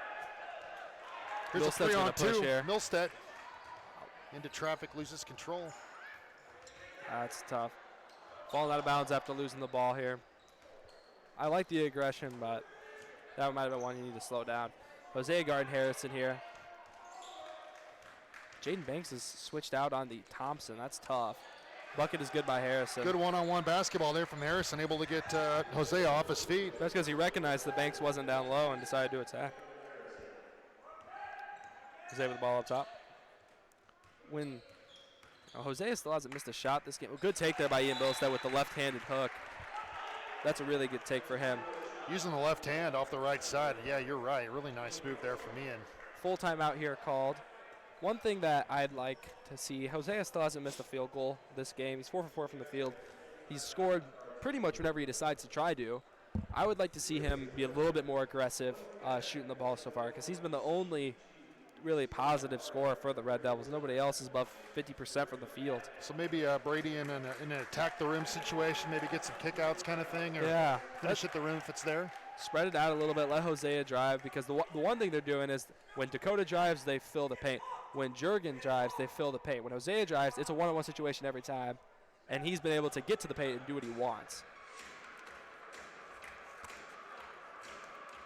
Here's Milstead's a 3-on-2. here. Milstead into traffic, loses control. That's tough. Falling out of bounds after losing the ball here. I like the aggression, but that might have been one you need to slow down. Hosea guarding Harrison here. Jaden Banks has switched out on the Thompson. That's tough. Bucket is good by Harrison. Good one-on-one basketball there from Harrison, able to get Hosea off his feet. That's because he recognized that Banks wasn't down low and decided to attack. Hosea with the ball up top. When Hosea still hasn't missed a shot this game. Good take there by Ian Milstead with the left-handed hook. That's a really good take for him. Using the left hand off the right side. Yeah, you're right. Really nice move there from Ian. Full timeout here called. One thing that I'd like to see, Hosea still hasn't missed a field goal this game. He's 4 for 4 from the field. He's scored pretty much whenever he decides to try to. I would like to see him be a little bit more aggressive shooting the ball so far, because he's been the only really positive scorer for the Red Devils. Nobody else is above 50% from the field. So maybe Brady in an attack the rim situation, maybe get some kickouts kind of thing, or finish at the rim if it's there. Spread it out a little bit, let Hosea drive, because the one thing they're doing is when Dakota drives, they fill the paint. When Jurgen drives, they fill the paint. When Hosea drives, it's a one-on-one situation every time, and he's been able to get to the paint and do what he wants.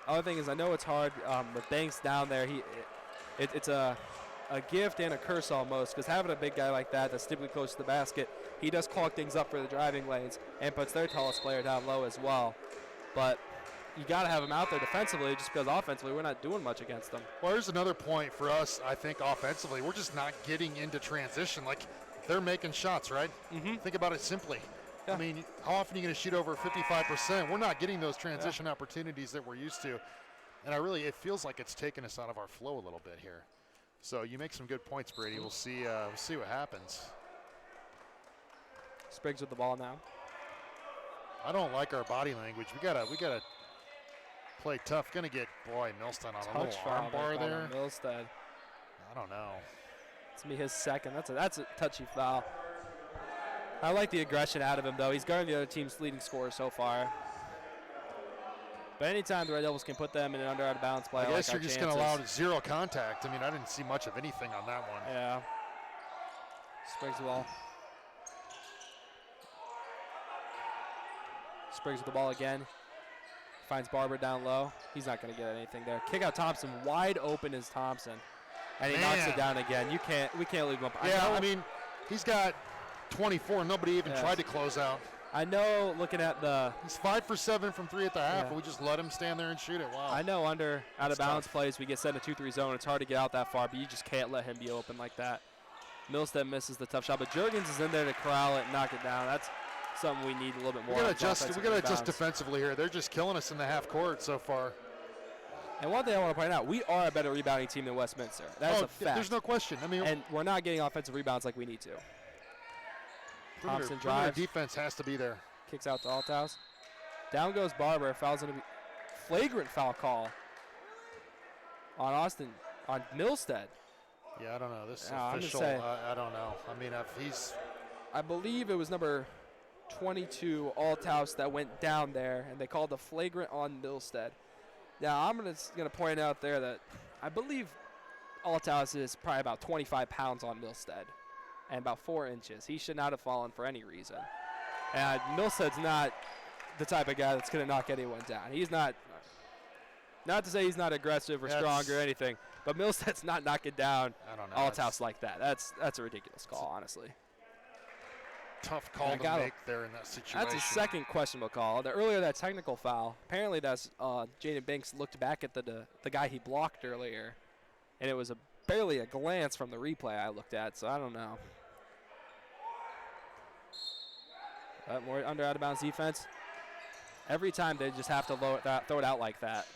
Other thing is, I know it's hard with Banks down there. It's a gift and a curse almost, because having a big guy like that that's typically close to the basket, he does clog things up for the driving lanes and puts their tallest player down low as well. But you got to have him out there defensively, just because offensively we're not doing much against them. Well, here's another point for us, I think, offensively. We're just not getting into transition. Like, they're making shots, right? Mm-hmm. Think about it simply. Yeah. I mean, how often are you going to shoot over 55%? We're not getting those transition opportunities that we're used to. And it feels like it's taken us out of our flow a little bit here. So you make some good points, Brady. We'll see what happens. Spriggs with the ball now. I don't like our body language. We gotta play tough. Gonna get Milstead on a little arm bar there. Milstead. I don't know. It's gonna be his second. That's a touchy foul. I like the aggression out of him though. He's guarding the other team's leading scorer so far. But anytime the Red Devils can put them in an under out of bounds play, I guess you're just going to allow zero contact. I mean, I didn't see much of anything on that one. Yeah. Spriggs the ball. Spriggs with the ball again. Finds Barber down low. He's not going to get anything there. Kick out Thompson. Wide open is Thompson. And he knocks it down again. We can't leave him up. I mean, he's got 24. Nobody even tried to close out. I know, looking at he's 5 for 7 from 3 at the half, and we just let him stand there and shoot it. Wow. I know out of bounds plays, we get set in a 2-3 zone. It's hard to get out that far, but you just can't let him be open like that. Milstead misses the tough shot, but Jurgens is in there to corral it and knock it down. That's something we need a little bit more. We got to adjust defensively here. They're just killing us in the half court so far. And one thing I want to point out, we are a better rebounding team than Westminster. That's a fact. There's no question. I mean, and we're not getting offensive rebounds like we need to. Thompson drives. Defense has to be there. Kicks out to Althaus. Down goes Barber. Foul's going to be flagrant foul call on Milstead. Yeah, I don't know. This is official. I don't know. I mean, if he's... I believe it was number 22, Althaus, that went down there, and they called the flagrant on Milstead. Now, I'm going to point out there that I believe Althaus is probably about 25 pounds on Milstead and about 4 inches. He should not have fallen for any reason. And Milstead's not the type of guy that's going to knock anyone down. He's not to say he's not aggressive or strong or anything, but Milstead's not knocking down Althaus like that. That's a ridiculous call, honestly. Tough call to make there in that situation. That's a second questionable call. Earlier, that technical foul, apparently that's Jaden Banks looked back at the guy he blocked earlier, and it was barely a glance from the replay I looked at, so I don't know. More under out of bounds defense. Every time they just have to throw it out like that.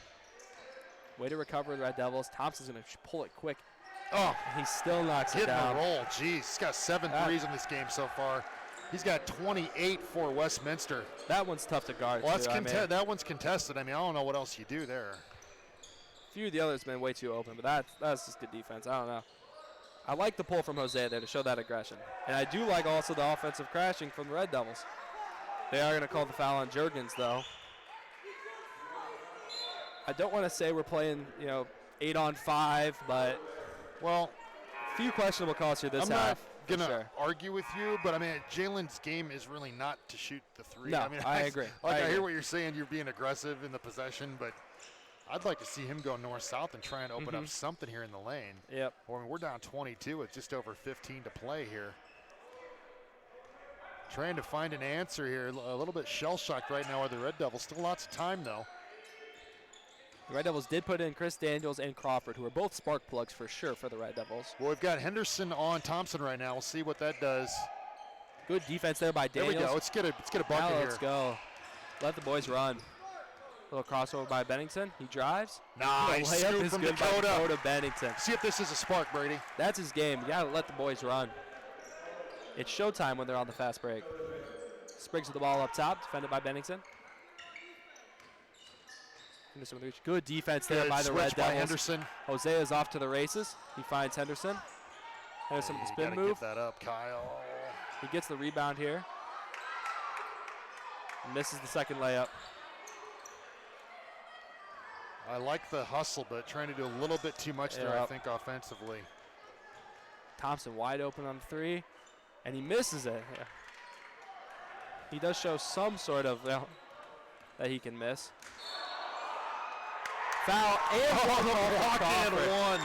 Way to recover the Red Devils. Thompson's going to pull it quick. Oh, he still knocks it down. Hitting the roll. Jeez, he's got 7 threes in this game so far. He's got 28 for Westminster. That one's tough to guard. Well, that one's contested. I mean, I don't know what else you do there. A few of the others have been way too open, but that's just good defense. I don't know. I like the pull from Hosea there to show that aggression. And I do like also the offensive crashing from the Red Devils. They are going to call the foul on Jurgens, though. I don't want to say we're playing, 8-on-5, but a few questionable calls here this half. I'm not going to argue with you, but I mean, Jalen's game is really not to shoot the three. No, I mean, I agree. I hear what you're saying. You're being aggressive in the possession, but I'd like to see him go north-south and try and open up something here in the lane. Yep. I mean, we're down 22 with just over 15 to play here. Trying to find an answer here. A little bit shell-shocked right now are the Red Devils. Still lots of time, though. The Red Devils did put in Chris Daniels and Crawford, who are both spark plugs for sure for the Red Devils. Well, we've got Henderson on Thompson right now. We'll see what that does. Good defense there by Daniels. There we go. Let's get a bucket now here. Let's go. Let the boys run. Little crossover by Bennington. He drives. Nice. Layup Scoop is from good by Dakota. Dakota Bennington. See if this is a spark, Brady. That's his game. You got to let the boys run. It's showtime when they're on the fast break. Spriggs with the ball up top, defended by Bennington. Henderson with the reach. Good defense there by the Red Devils. Henderson. Hosea is off to the races. He finds Henderson. Henderson with the spin move. Get that up, Kyle. He gets the rebound here. Misses the second layup. I like the hustle, but trying to do a little bit too much there, I think, offensively. Thompson wide open on the three, and he misses it. He does show some sort of that he can miss. Foul and block and one.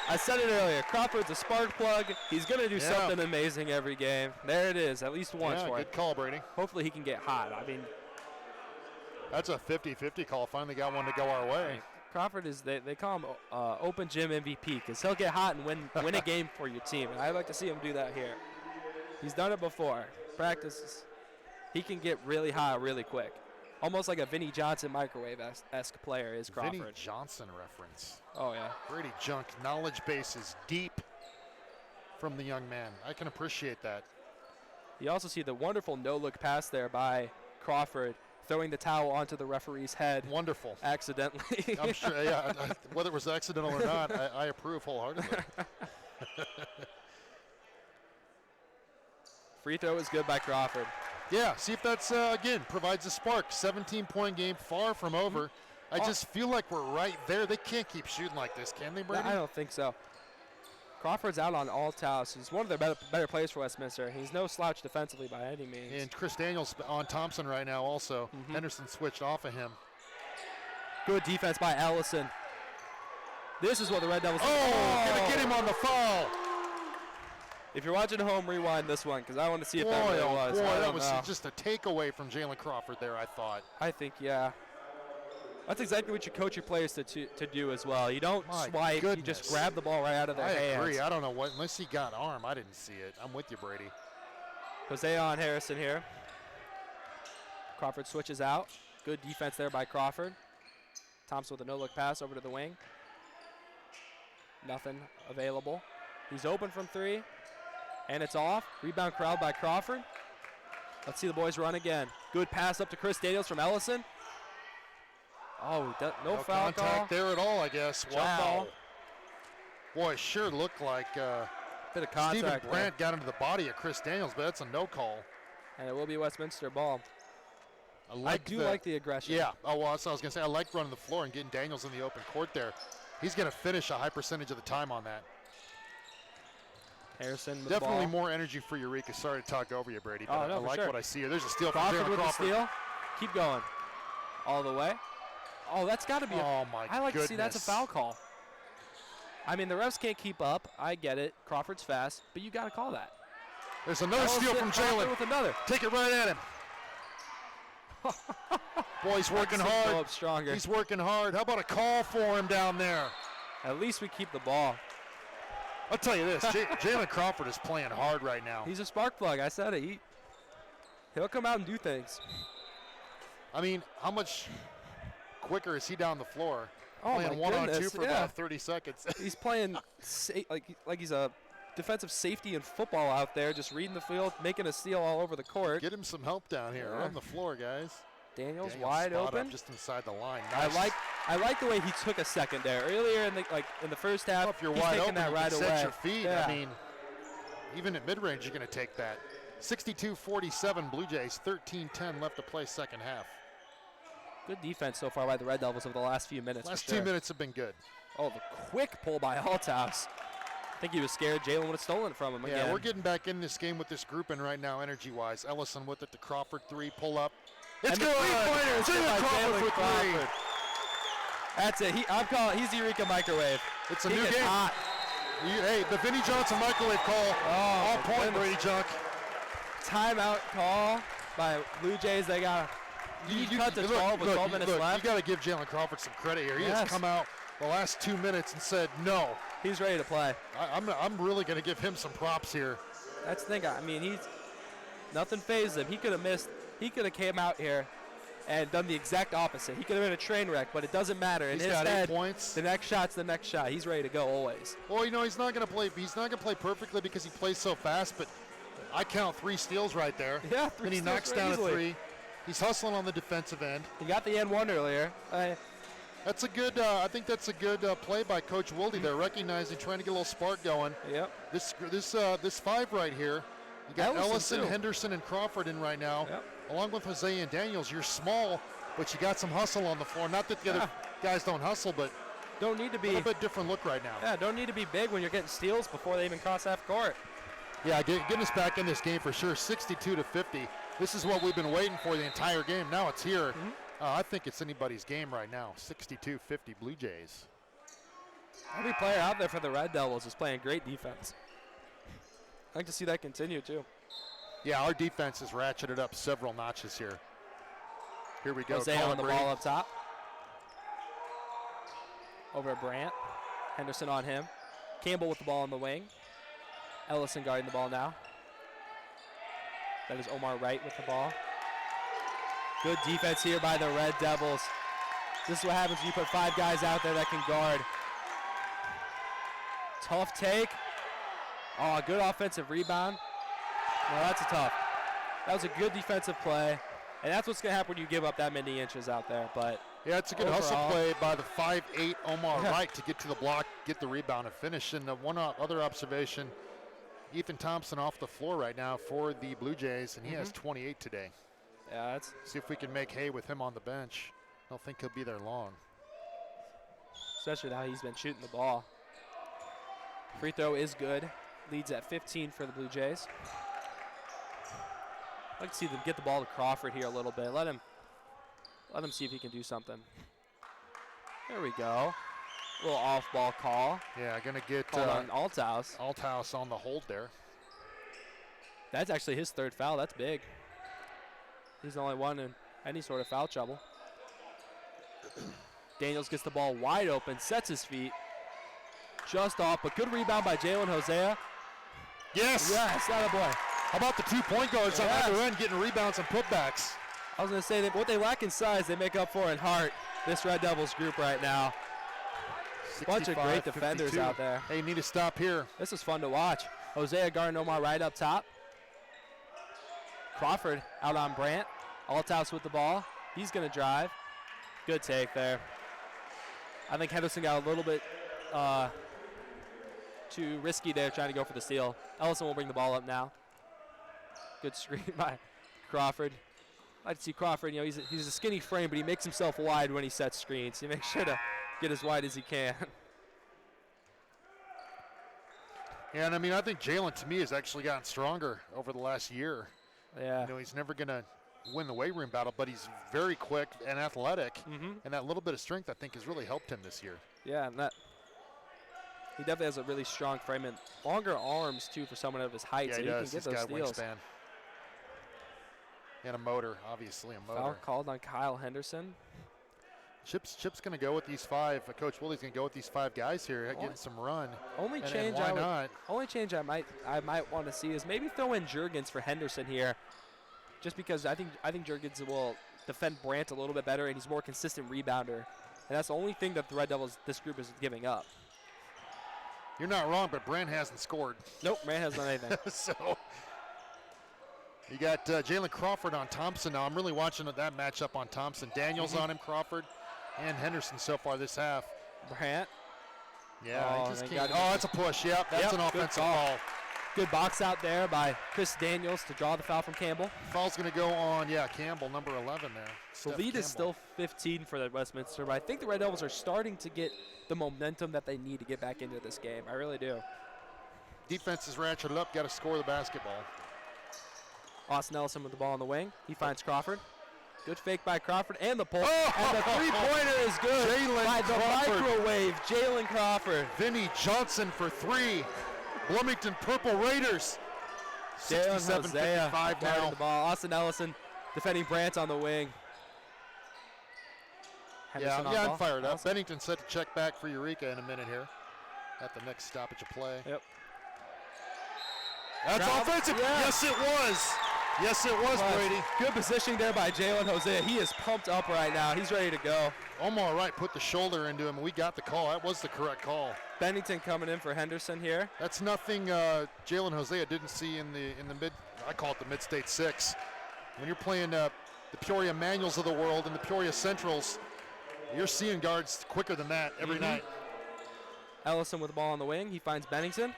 I said it earlier. Crawford's a spark plug. He's going to do something amazing every game. There it is, at least once for him. Good call, Brady. Hopefully he can get hot. I mean, that's a 50-50 call. Finally got one to go our way. Crawford is, they call him open gym MVP because he'll get hot and win a game for your team. And I'd like to see him do that here. He's done it before. Practices. He can get really hot really quick. Almost like a Vinnie Johnson microwave-esque player is Crawford. Vinnie Johnson reference. Oh, yeah. Brady Junk, knowledge base is deep from the young man. I can appreciate that. You also see the wonderful no-look pass there by Crawford, throwing the towel onto the referee's head. Wonderful. Accidentally. I'm sure, whether it was accidental or not, I approve wholeheartedly. Free throw is good by Crawford. Yeah, see if that's, again, provides a spark. 17-point game, far from over. I just feel like we're right there. They can't keep shooting like this, can they, Brady? I don't think so. Crawford's out on all towels. He's one of their better players for Westminster. He's no slouch defensively by any means. And Chris Daniels on Thompson right now also. Henderson switched off of him. Good defense by Ellison. This is what the Red Devils gonna get him on the foul. If you're watching at home, rewind this one because I want to see if that really was. That was just a takeaway from Jalen Crawford there, I thought. I think, yeah. That's exactly what you coach your players to do as well. You don't swipe, you just grab the ball right out of their hands. I agree. I don't know what, unless he got arm, I didn't see it. I'm with you, Brady. Hosea on Harrison here. Crawford switches out. Good defense there by Crawford. Thompson with a no-look pass over to the wing. Nothing available. He's open from three. And it's off. Rebound crowd by Crawford. Let's see the boys run again. Good pass up to Chris Daniels from Ellison. Oh, no foul contact call there at all, I guess. Wow. Boy, it sure looked like bit of contact. Stephen Brandt got into the body of Chris Daniels, but that's a no call. And it will be Westminster ball. I do like the aggression. Yeah. Oh, well, that's what I was going to say. I like running the floor and getting Daniels in the open court there. He's going to finish a high percentage of the time on that. Harrison with definitely the ball. more energy for Eureka. Sorry to talk over you, Brady, but I like what I see here. There's a steal from Crawford with Crawford. the steal. Keep going. All the way. Oh, that's got to be I like to see that's a foul call. I mean, the refs can't keep up. I get it. Crawford's fast, but you got to call that. There's another steal from Jalen. With another. Take it right at him. Boy, he's working hard. Go up stronger. He's working hard. How about a call for him down there? At least we keep the ball. I'll tell you this, Jalen Crawford is playing hard right now. He's a spark plug. I said it. He'll come out and do things. I mean, how much quicker is he down the floor? Oh, playing one-on-two for about 30 seconds. He's playing like he's a defensive safety in football out there, just reading the field, making a steal all over the court. Get him some help down here on the floor, guys. Daniels wide open, just inside the line. Nice. I like the way he took a second there earlier in the first half. Well, if you're he's wide taking open, that you right can away. set your feet. Yeah. I mean, even at mid-range, you're going to take that. 62-47 Blue Jays, 13-10 left to play second half. Good defense so far by the Red Devils over the last few minutes. Last 2 minutes have been good. Oh, the quick pull by Althouse. I think he was scared Jalen would have stolen it from him again. Yeah, we're getting back in this game with this grouping right now, energy-wise. Ellison with it to Crawford, three, pull up. It's good. Jalen Crawford for three. That's it. He's the Eureka microwave. It's a new game. Hot. Hey, the Vinnie Johnson microwave call. All point, Brady Junk. Timeout call by Blue Jays. They got Lead cut to 12 with 12 minutes left. You got to give Jalen Crawford some credit here. He has come out the last 2 minutes and said no. He's ready to play. I'm really going to give him some props here. That's the thing. I mean, nothing fazed him. He could have missed. He could have came out here and done the exact opposite. He could have been a train wreck, but it doesn't matter. In his got head, 8 points. The next shot's the next shot. He's ready to go always. Well, he's not going to play. He's not going to play perfectly because he plays so fast. But I count 3 steals right there. Yeah, 3 and he steals knocks down easily. a 3. He's hustling on the defensive end. He got the N1 earlier. That's a good. I think that's a good play by Coach Wilde there, recognizing, trying to get a little spark going. Yep. This 5 right here. You got Ellison, too. Henderson, and Crawford in right now, Yep. along with Jose and Daniels. You're small, but you got some hustle on the floor. Not that the other guys don't hustle, but don't need to be a little bit different look right now. Yeah, don't need to be big when you're getting steals before they even cross half court. Yeah, getting us back in this game for sure. 62-50. This is what we've been waiting for the entire game. Now it's here. Mm-hmm. I think it's anybody's game right now. 62-50 Blue Jays. Every player out there for the Red Devils is playing great defense. I'd like to see that continue too. Yeah, our defense has ratcheted up several notches here. Here we go. Jose on the ball up top. Over at Brandt. Henderson on him. Campbell with the ball on the wing. Ellison guarding the ball now. That is Omar Wright with the ball. Good defense here by the Red Devils. This is what happens when you put 5 guys out there that can guard. Tough take. Oh, good offensive rebound. No, that's a tough. That was a good defensive play. And that's what's going to happen when you give up that many inches out there. But yeah, it's a good hustle play by the 5'8" Omar Wright to get to the block, get the rebound, and finish. And one other observation, Ethan Thompson off the floor right now for the Blue Jays, and he has 28 today. Yeah, that's. See if we can make hay with him on the bench. I don't think he'll be there long. Especially how he's been shooting the ball. Free throw is good. Leads at 15 for the Blue Jays. I'd like to see them get the ball to Crawford here a little bit. Let him see if he can do something. There we go. A little off-ball call. Yeah, going to get on Althouse. Althouse on the hold there. That's actually his 3rd foul. That's big. He's the only one in any sort of foul trouble. Daniels gets the ball wide open, sets his feet. Just off, but good rebound by Jalen Hosea. Yes! Yes, that a boy. How about the 2-point guards on the other end getting rebounds and putbacks? I was going to say that what they lack in size, they make up for in heart. This Red Devils group right now. Bunch of great defenders 52. out there. Hey, need to stop here. This is fun to watch. Hosea guarding Omar right up top. Crawford out on Brandt. Althouse with the ball. He's going to drive. Good take there. I think Henderson got a little bit too risky there trying to go for the steal. Ellison will bring the ball up now. Good screen by Crawford. I like to see Crawford, he's a skinny frame, but he makes himself wide when he sets screens. He makes sure to get as wide as he can. Yeah, and I mean, I think Jalen, to me, has actually gotten stronger over the last year. Yeah. He's never going to win the weight room battle, but he's very quick and athletic, and that little bit of strength, I think, has really helped him this year. Yeah, and he definitely has a really strong frame and longer arms, too, for someone of his height. Yeah, so he does. Can get He's those got steals. wingspan. And a motor, obviously a motor. Foul called on Kyle Henderson. Chip's going to go with these 5. Coach Willie's going to go with these 5 guys here, getting some run. Only change I might want to see is maybe throw in Juergens for Henderson here, just because I think Juergens will defend Brandt a little bit better, and he's a more consistent rebounder, and that's the only thing that the Red Devils this group is giving up. You're not wrong, but Brandt hasn't scored. Nope, Brandt hasn't done anything. So you got Jalen Crawford on Thompson now. I'm really watching that matchup on Thompson. Daniels on him, Crawford, and Henderson so far this half. Brandt. Yeah, he just can't. Oh, that's a push. Yep, that's an offensive foul. Good box out there by Chris Daniels to draw the foul from Campbell. Foul's going to go on, Campbell, number 11 there. The lead is still 15 for the Westminster, but I think the Red Devils are starting to get the momentum that they need to get back into this game. I really do. Defense is ratcheted up, got to score the basketball. Austin Ellison with the ball on the wing. He finds Crawford. Good fake by Crawford and the pull. And the three-pointer is good by the microwave, Jalen Crawford. Vinny Johnson for 3. Bloomington Purple Raiders. 67-55 now. The ball. Austin Ellison defending Brandt on the wing. Henderson on I'm ball. fired up. Allison. Bennington set to check back for Eureka in a minute here at the next stoppage of play. Yep. That's Travel. offensive. Yeah. Yes, it was. Yes, it was, Brady. Good positioning there by Jalen Hosea. He is pumped up right now. He's ready to go. Omar Wright put the shoulder into him, and we got the call. That was the correct call. Bennington coming in for Henderson here. That's nothing Jalen Hosea didn't see in the mid. I call it the mid-state 6. When you're playing the Peoria Manuals of the world and the Peoria Centrals, you're seeing guards quicker than that every night. Ellison with the ball on the wing. He finds Bennington.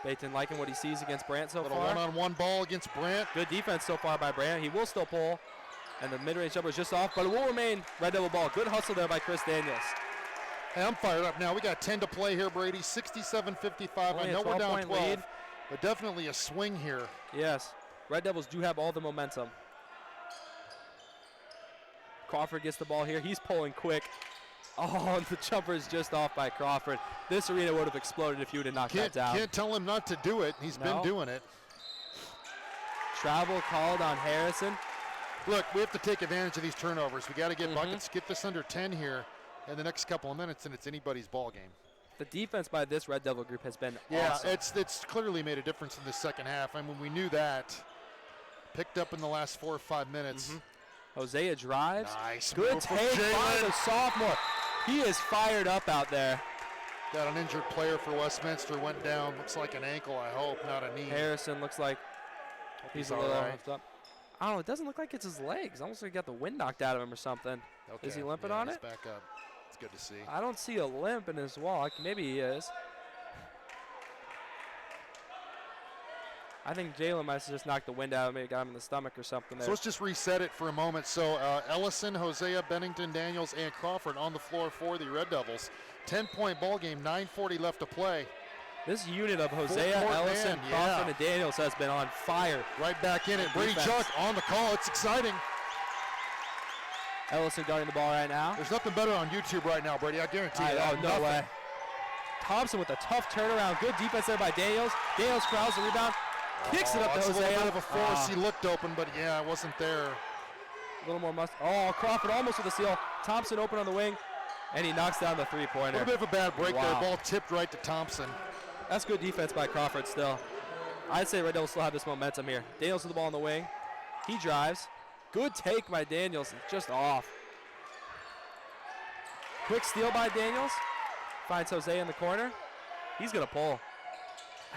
Baton liking what he sees against Brandt so Little far. one-on-one ball against Brandt. Good defense so far by Brandt. He will still pull. And the mid-range jumper is just off, but it will remain Red Devil ball. Good hustle there by Chris Daniels. Hey, I'm fired up now. We got 10 to play here, Brady. 67-55. Only I a know we're down 12-point 12, lead. but definitely a swing here. Yes. Red Devils do have all the momentum. Crawford gets the ball here. He's pulling quick. Oh, and the jumper is just off by Crawford. This arena would have exploded if you would have knocked that down. Can't tell him not to do it. He's been doing it. Travel called on Harrison. Look, we have to take advantage of these turnovers. We got to get buckets. Get this under 10 here in the next couple of minutes, and it's anybody's ball game. The defense by this Red Devil group has been Yeah, awesome. it's clearly made a difference in the second half. I mean, we knew that. Picked up in the last 4 or 5 minutes. Hosea drives. Nice. Good move from take by Jalen. the sophomore. He is fired up out there. Got an injured player for Westminster. Went down. Looks like an ankle, I hope, not a knee. Harrison looks like he's a all little right. limped up. I don't know. It doesn't look like it's his legs. Almost like he got the wind knocked out of him or something. Okay. Is he limping yeah, on he's it? back up. It's good to see. I don't see a limp in his walk. Maybe he is. I think Jalen might have just knocked the wind out of him. Maybe got him in the stomach or something there. So let's just reset it for a moment. So Ellison, Hosea, Bennington, Daniels, and Crawford on the floor for the Red Devils. 10-point ball game, 9:40 left to play. This unit of Hosea, Full court Ellison, man, Crawford, yeah. and Daniels has been on fire. Right back in it. Brady Defense. Chuck on the call. It's exciting. Ellison guarding the ball right now. There's nothing better on YouTube right now, Brady. I guarantee you Oh, that. no Nothing. way. Thompson with a tough turnaround. Good defense there by Daniels. Daniels crowds the rebound. Kicks it up to It's a Hosea. little bit of a force. He looked open, but yeah, it wasn't there. A little more must. Oh, Crawford almost with a steal. Thompson open on the wing, and he knocks down the A three-pointer. little bit of a bad break there. Wow. Ball tipped right to Thompson. That's good defense by Crawford still. I'd say Red Devils still have this momentum here. Daniels with the ball on the wing. He drives. Good take by Daniels. Just off. Quick steal by Daniels. Finds Hosea in the corner. He's going to pull.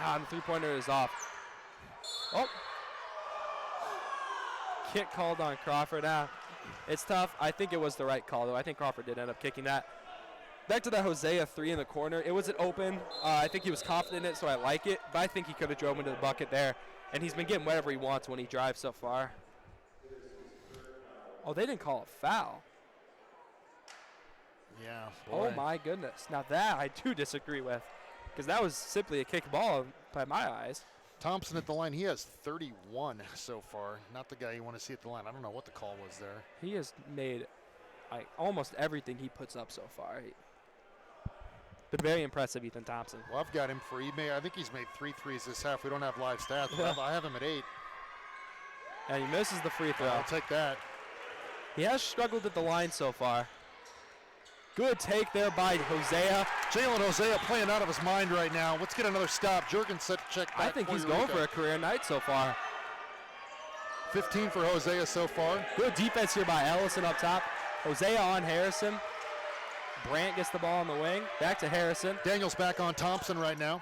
And the three-pointer is off. Oh. Kick called on Crawford. It's tough. I think it was the right call, though. I think Crawford did end up kicking that. Back to that Hosea three in the corner. It wasn't open. I think he was confident in it, so I like it. But I think he could have drove into the bucket there. And he's been getting whatever he wants when he drives so far. Oh, they didn't call a foul. Yeah. Oh, boy. my goodness. Now that I do disagree with, because that was simply a kick ball by my eyes. Thompson at the line. He has 31 so far. Not the guy you want to see at the line. I don't know what the call was there. He has made almost everything he puts up so far. Been very impressive, Ethan Thompson. Well, I've got him for I think he's made 3 threes this half. We don't have live stats, but I have him at 8. And he misses the free throw. I'll take that. He has struggled at the line so far. Good take there by Hosea. Jalen Hosea playing out of his mind right now. Let's get another stop. Jurgens set to check back. I think for he's Eureka. going for a career night so far. 15 for Hosea so far. Good defense here by Ellison up top. Hosea on Harrison. Brandt gets the ball on the wing. Back to Harrison. Daniels back on Thompson right now.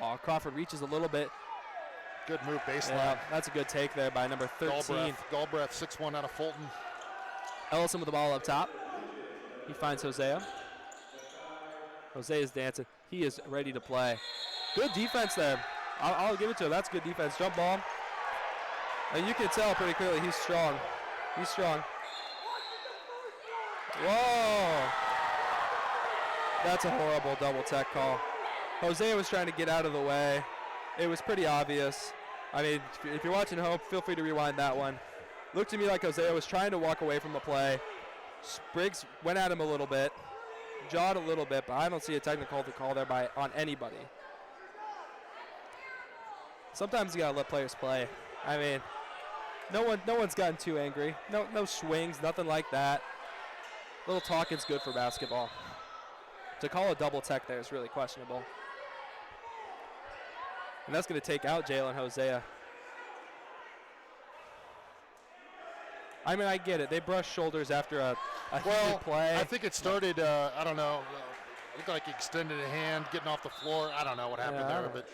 Oh, Crawford reaches a little bit. Good move baseline. Yeah, that's a good take there by number 13. Galbraith 6'1" out of Fulton. Ellison with the ball up top. He finds Hosea. Hosea's dancing. He is ready to play. Good defense there. I'll give it to him. That's good defense. Jump ball. And you can tell pretty clearly he's strong. He's strong. Whoa. That's a horrible double tech call. Hosea was trying to get out of the way. It was pretty obvious. I mean, if you're watching at home, feel free to rewind that one. Looked to me like Hosea was trying to walk away from the play. Spriggs went at him a little bit, jawed a little bit, but I don't see a technical to call there on anybody. Sometimes you gotta let players play. I mean, No one's gotten too angry. No swings, nothing like that. Little talking's good for basketball. To call a double tech there is really questionable. And that's going to take out Jalen Hosea. I mean, I get it. They brushed shoulders after a heated play. I think it started, I don't know, looked like he extended a hand, getting off the floor. I don't know what happened there, but,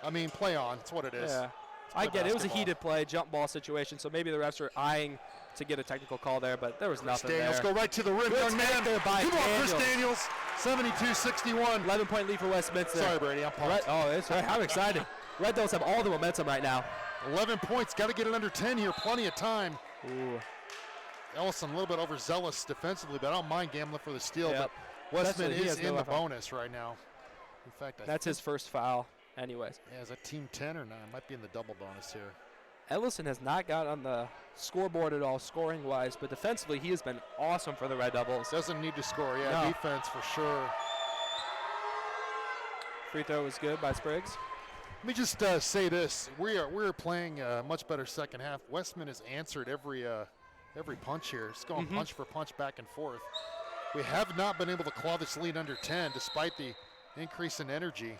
I mean, play on. It's what it is. Yeah. I get it. It was a heated play, jump ball situation, so maybe the refs are eyeing to get a technical call there, but there was nothing there. Let's go right to the rim, young man. Come on, Chris Daniels. 72-61. 11-point lead for Westminster. Sorry, Brady. I'm pumped. That's right. I'm excited. Red Devils have all the momentum right now. 11 points. Got to get it under 10 here. Plenty of time. Ooh. Ellison a little bit overzealous defensively, but I don't mind gambling for the steal. Yep. But Westman is in the bonus right now. In fact, that's his first foul anyways. Yeah, is that team 10 or 9? Might be in the double bonus here. Ellison has not got on the scoreboard at all scoring-wise, but defensively he has been awesome for the Red Devils. Doesn't need to score. Yeah, no. Defense for sure. Free throw was good by Spriggs. Let me just say this. We're playing a much better second half. Westman has answered every punch here. It's going punch for punch back and forth. We have not been able to claw this lead under 10 despite the increase in energy.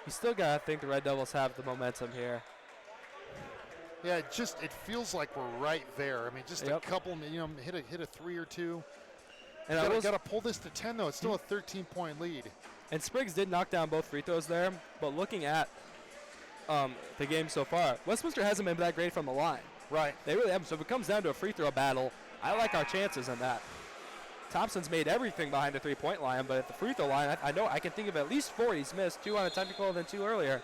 You still got to think the Red Devils have the momentum here. Yeah, it feels like we're right there. I mean, just a couple, hit a 3 or 2. And got to pull this to 10, though. It's still a 13-point lead. And Spriggs did knock down both free throws there, but looking at the game so far, Westminster hasn't been that great from the line. Right. They really haven't. So if it comes down to a free throw battle, I like our chances in that. Thompson's made everything behind the three-point line, but at the free throw line, I know I can think of at least 4 he's missed, 2 on a technical and then 2 earlier.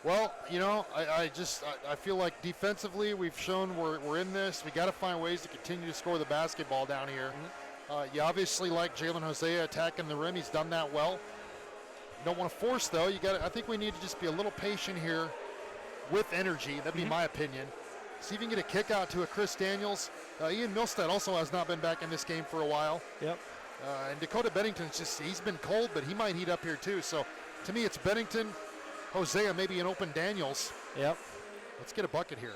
Well, I feel like defensively we've shown we're in this. We got to find ways to continue to score the basketball down here. You obviously like Jalen Hosea attacking the rim. He's done that well. You don't want to force, though. I think we need to just be a little patient here with energy. That'd be my opinion. See if you can get a kick out to a Chris Daniels. Ian Milstead also has not been back in this game for a while. Yep. And Dakota Bennington's he's been cold, but he might heat up here too. So to me, it's Bennington, Hosea, maybe an open Daniels. Yep. Let's get a bucket here.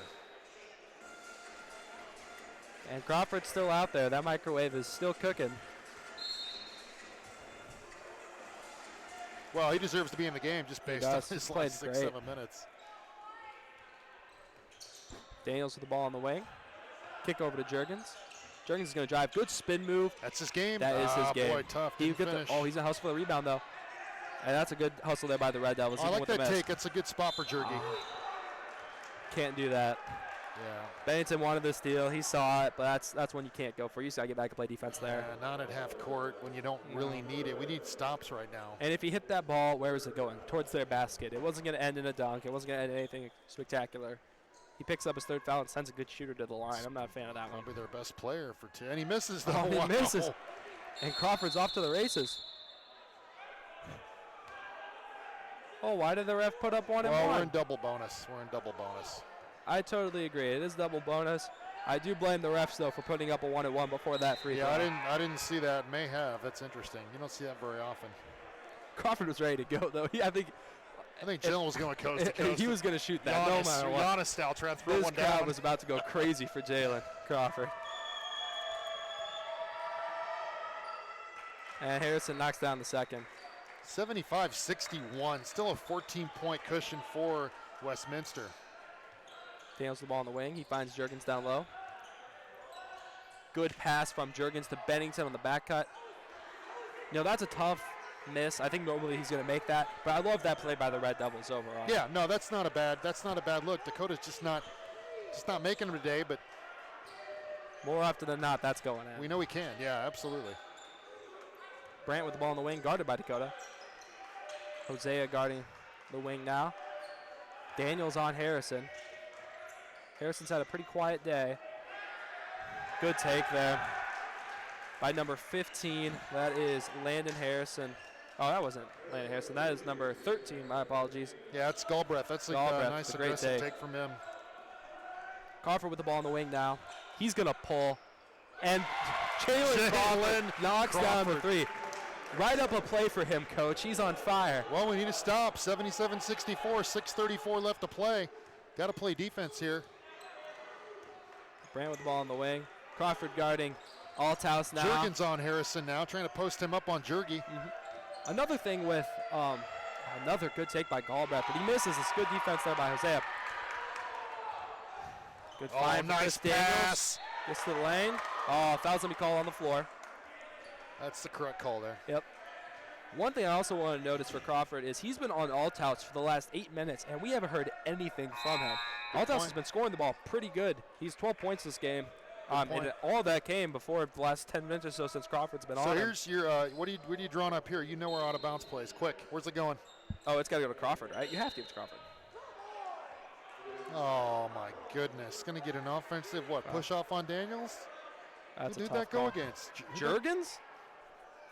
And Crawford's still out there. That microwave is still cooking. Well, he deserves to be in the game just based on his last 6-7 minutes. Daniels with the ball on the wing. Kick over to Juergens. Juergens is going to drive. Good spin move. That's his game. That is his game. Boy, tough. He's going to hustle for the rebound, though. And that's a good hustle there by the Red Devils. I like that take. That's a good spot for Juergens. Can't do that. Yeah. Bennington wanted the steal. He saw it, but that's when you can't go for. You just got to get back and play defense there. Not at half court when you don't really need it. We need stops right now. And if he hit that ball, where was it going? Towards their basket. It wasn't going to end in a dunk. It wasn't going to end in anything spectacular. He picks up his third foul and sends a good shooter to the line. I'm not a fan of that one. Probably their best player for 2. And he misses, though. He misses. And Crawford's off to the races. Oh, why did the ref put up 1 and 1? Well, we're in double bonus. I totally agree. It is double bonus. I do blame the refs, though, for putting up a 1 and 1 before that free throw. I didn't see that. May have. That's interesting. You don't see that very often. Crawford was ready to go, though. I think Jalen was going coast to coast. He was going to shoot that Giannis, no matter what. Giannis style transfer this one crowd down. Was about to go crazy for Jalen Crawford. And Harrison knocks down the second. 75-61. Still a 14-point cushion for Westminster. Daniels the ball on the wing. He finds Juergens down low. Good pass from Juergens to Bennington on the back cut. That's a tough miss. I think normally he's going to make that, but I love that play by the Red Devils overall. Yeah, no, that's not a bad look. Dakota's just not making them today, but more often than not, that's going in. We know he can. Yeah, absolutely. Brandt with the ball in the wing, guarded by Dakota. Hosea guarding the wing now. Daniels on Harrison. Harrison's had a pretty quiet day. Good take there by number 15. That is Landon Harrison. Oh, that wasn't Landon Harrison. That is number 13. My apologies. Yeah, it's Galbraith. That's a nice aggressive take from him. Crawford with the ball in the wing now. He's going to pull. And Jalen knocks down the 3. Right up a play for him, Coach. He's on fire. Well, we need to stop. 77-64, 6:34 left to play. Got to play defense here. Brandt with the ball on the wing. Crawford guarding Althouse now. Juergens on Harrison now, trying to post him up on Jergy. Another thing with another good take by Galbraith, but he misses. It's good defense there by Hosea. Good find for nice Chris Daniels. pass. Gets to the lane. Oh, foul's going to be called on the floor. That's the correct call there. Yep. One thing I also want to notice for Crawford is he's been on Althouse for the last 8 minutes, and we haven't heard anything from him. Althouse has been scoring the ball pretty good. He's 12 points this game. And all that came before the last 10 minutes or so since Crawford's been on. So here's your, what are you drawing up here? You know where out of bounds plays. Quick, where's it going? Oh, it's got to go to Crawford, right? You have to give it to Crawford. Oh, my goodness. It's going to get an offensive, push off on Daniels? That's Who a did tough that go call. against? Juergens?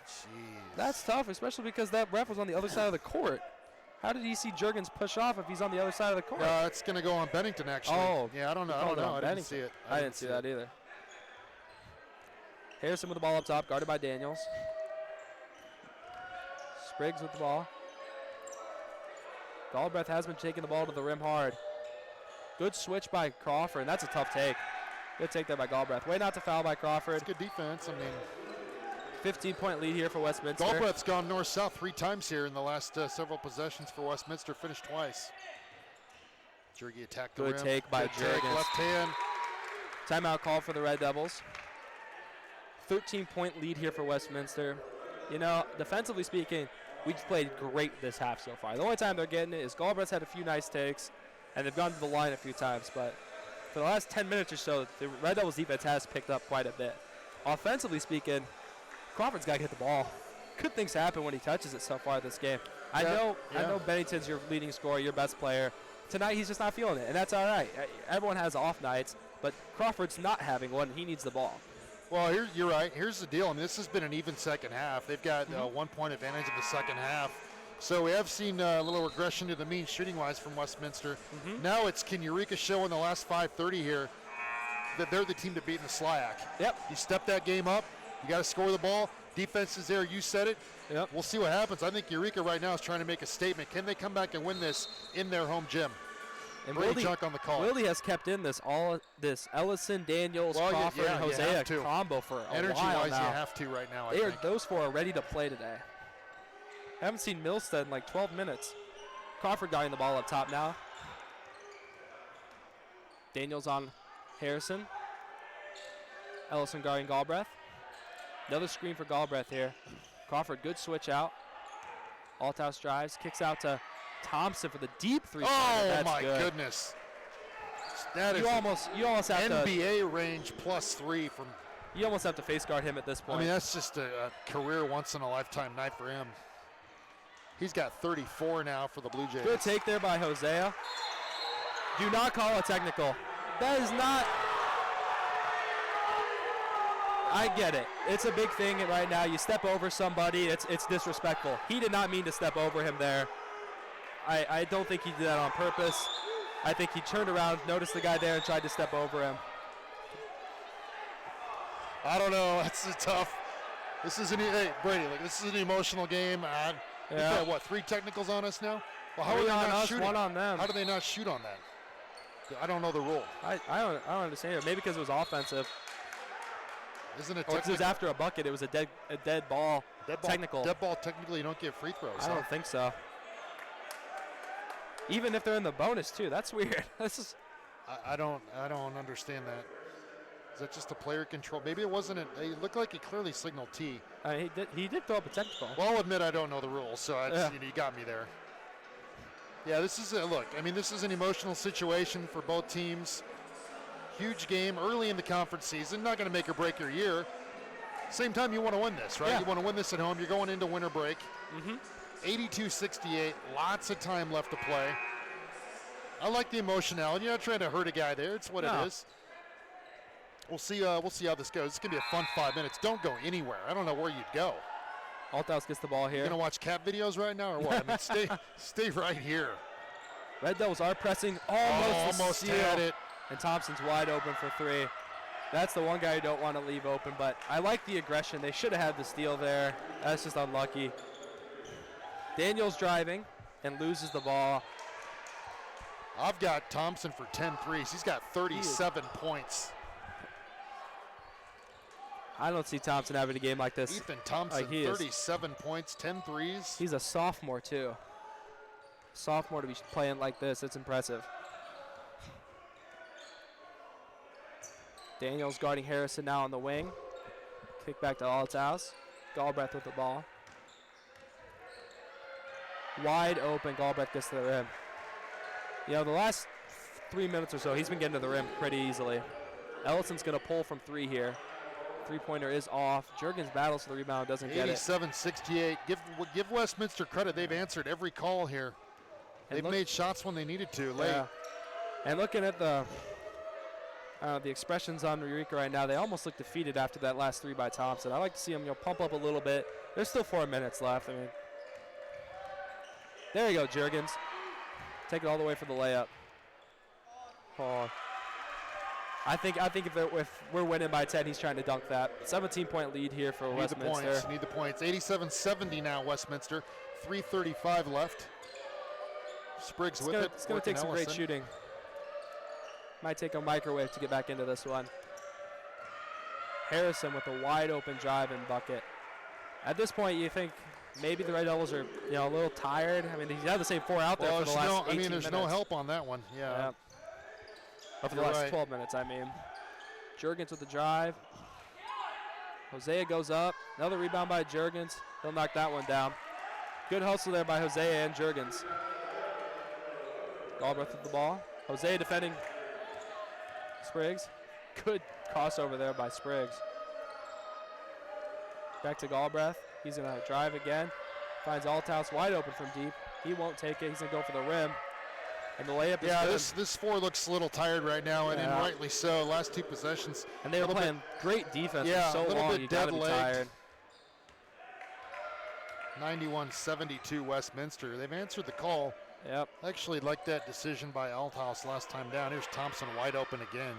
Jeez. That's tough, especially because that ref was on the other side of the court. How did he see Juergens push off if he's on the other side of the court? It's going to go on Bennington, actually. Oh. Yeah, I don't know. I didn't see it. I didn't see that either. Harrison with the ball up top, guarded by Daniels. Spriggs with the ball. Galbraith has been taking the ball to the rim hard. Good switch by Crawford, and that's a tough take. Good take there by Galbraith. Way not to foul by Crawford. It's good defense. I mean, 15-point lead here for Westminster. Galbraith's gone north-south 3 times here in the last several possessions for Westminster. Finished twice. Jergy attacked the rim. Good take by Juergens. Left hand. Timeout call for the Red Devils. 13-point lead here for Westminster. You know, defensively speaking, we've played great this half so far. The only time they're getting it is Galbraith's had a few nice takes, and they've gone to the line a few times. But for the last 10 minutes or so, the Red Devils defense has picked up quite a bit. Offensively speaking, Crawford's got to get the ball. Good things happen when he touches it so far this game. I know Bennington's your leading scorer, your best player. Tonight he's just not feeling it, and that's all right. Everyone has off nights, but Crawford's not having one. He needs the ball. Well, you're right. Here's the deal. I mean, this has been an even second half. They've got 1 point advantage in the second half. So we have seen a little regression to the mean shooting-wise from Westminster. Now it's can Eureka show in the last 5:30 here that they're the team to beat in the SLIAC. Yep. You step that game up. You got to score the ball. Defense is there. You said it. Yep. We'll see what happens. I think Eureka right now is trying to make a statement. Can they come back and win this in their home gym? And Brady Chunk on the call. Willie has kept in this Ellison, Daniels, Crawford, and Hosea combo for a while now. Energy-wise, you have to right now, I think. Those 4 are ready to play today. Haven't seen Milstead in like 12 minutes. Crawford guarding the ball up top now. Daniels on Harrison. Ellison guarding Galbraith. Another screen for Galbraith here. Crawford, good switch out. Althouse drives, kicks out to Thompson for the deep 3. Oh, my goodness. That is you almost have NBA range +3 from. You almost have to face guard him at this point. I mean, that's just a career once-in-a-lifetime night for him. He's got 34 now for the Blue Jays. Good take there by Hosea. Do not call a technical. That is not. I get it. It's a big thing right now. You step over somebody, it's disrespectful. He did not mean to step over him there. I don't think he did that on purpose. I think he turned around, noticed the guy there, and tried to step over him. I don't know. That's tough. This is Brady. This is an emotional game. We've got, what, 3 technicals on us now? Well, how are they not shooting? 1 on them. How do they not shoot on that? I don't know the rule. I don't understand it. Maybe because it was offensive. Isn't it? Or if it was after a bucket, it was a dead ball. Technical. Dead ball. Technically, you don't get free throws. I don't think so. Even if they're in the bonus too, that's weird. This is. I don't understand that. Is that just a player control? Maybe it wasn't. It looked like he clearly signaled T. He did throw up a technical. Well, I'll admit I don't know the rules, so you got me there. Yeah, this is look. I mean, this is an emotional situation for both teams. Huge game early in the conference season. Not going to make or break your year. Same time, you want to win this, right? Yeah. You want to win this at home. You're going into winter break. 82-68. Lots of time left to play. I like the emotionality. You're not trying to hurt a guy there. It's what it is. We'll see how this goes. It's going to be a fun 5 minutes. Don't go anywhere. I don't know where you'd go. Althouse gets the ball here. You going to watch cat videos right now or what? I mean, stay right here. Red Devils are pressing almost had it. And Thompson's wide open for 3. That's the one guy you don't want to leave open, but I like the aggression. They should have had the steal there. That's just unlucky. Daniels driving and loses the ball. I've got Thompson for 10 threes. He's got 37 points. I don't see Thompson having a game like this. Ethan Thompson, 37 points, 10 threes. He's a sophomore, too. Sophomore to be playing like this, it's impressive. Daniels guarding Harrison now on the wing. Kick back to Althouse. Galbraith with the ball. Wide open, Galbraith gets to the rim. You know, the last 3 minutes or so, he's been getting to the rim pretty easily. Ellison's going to pull from 3 here. Three-pointer is off. Juergens battles for the rebound, doesn't get it. 87-68. Give Westminster credit. They've answered every call here. They've made shots when they needed to late. Yeah. And looking at the expressions on Eureka right now, they almost look defeated after that last 3 by Thompson. I like to see them, pump up a little bit. There's still 4 minutes left. I mean, there you go, Juergens. Take it all the way for the layup. Oh. I think if we're winning by 10, he's trying to dunk that. 17-point lead here for Westminster. Need the points. 87-70 now, Westminster. 3:35 left. Spriggs with it. It's going to take some great shooting. Might take a microwave to get back into this one. Harrison with a wide open drive and bucket. At this point, you think maybe the Red Devils are a little tired. I mean, he's had the same 4 out there for the last 18 minutes. There's no help on that one. Yeah. For the last 12 minutes, I mean. Juergens with the drive. Hosea goes up. Another rebound by Juergens. He'll knock that one down. Good hustle there by Hosea and Juergens. Galbraith with the ball. Hosea defending Spriggs. Good crossover there by Spriggs. Back to Galbraith. He's going to drive again. Finds Althouse wide open from deep. He won't take it. He's going to go for the rim. And the layup is good. This 4 looks a little tired right now, and rightly so. Last 2 possessions. And they were playing great defense for so long. You got to be tired. 91-72 Westminster. They've answered the call. Yep. I actually like that decision by Althouse last time down. Here's Thompson wide open again.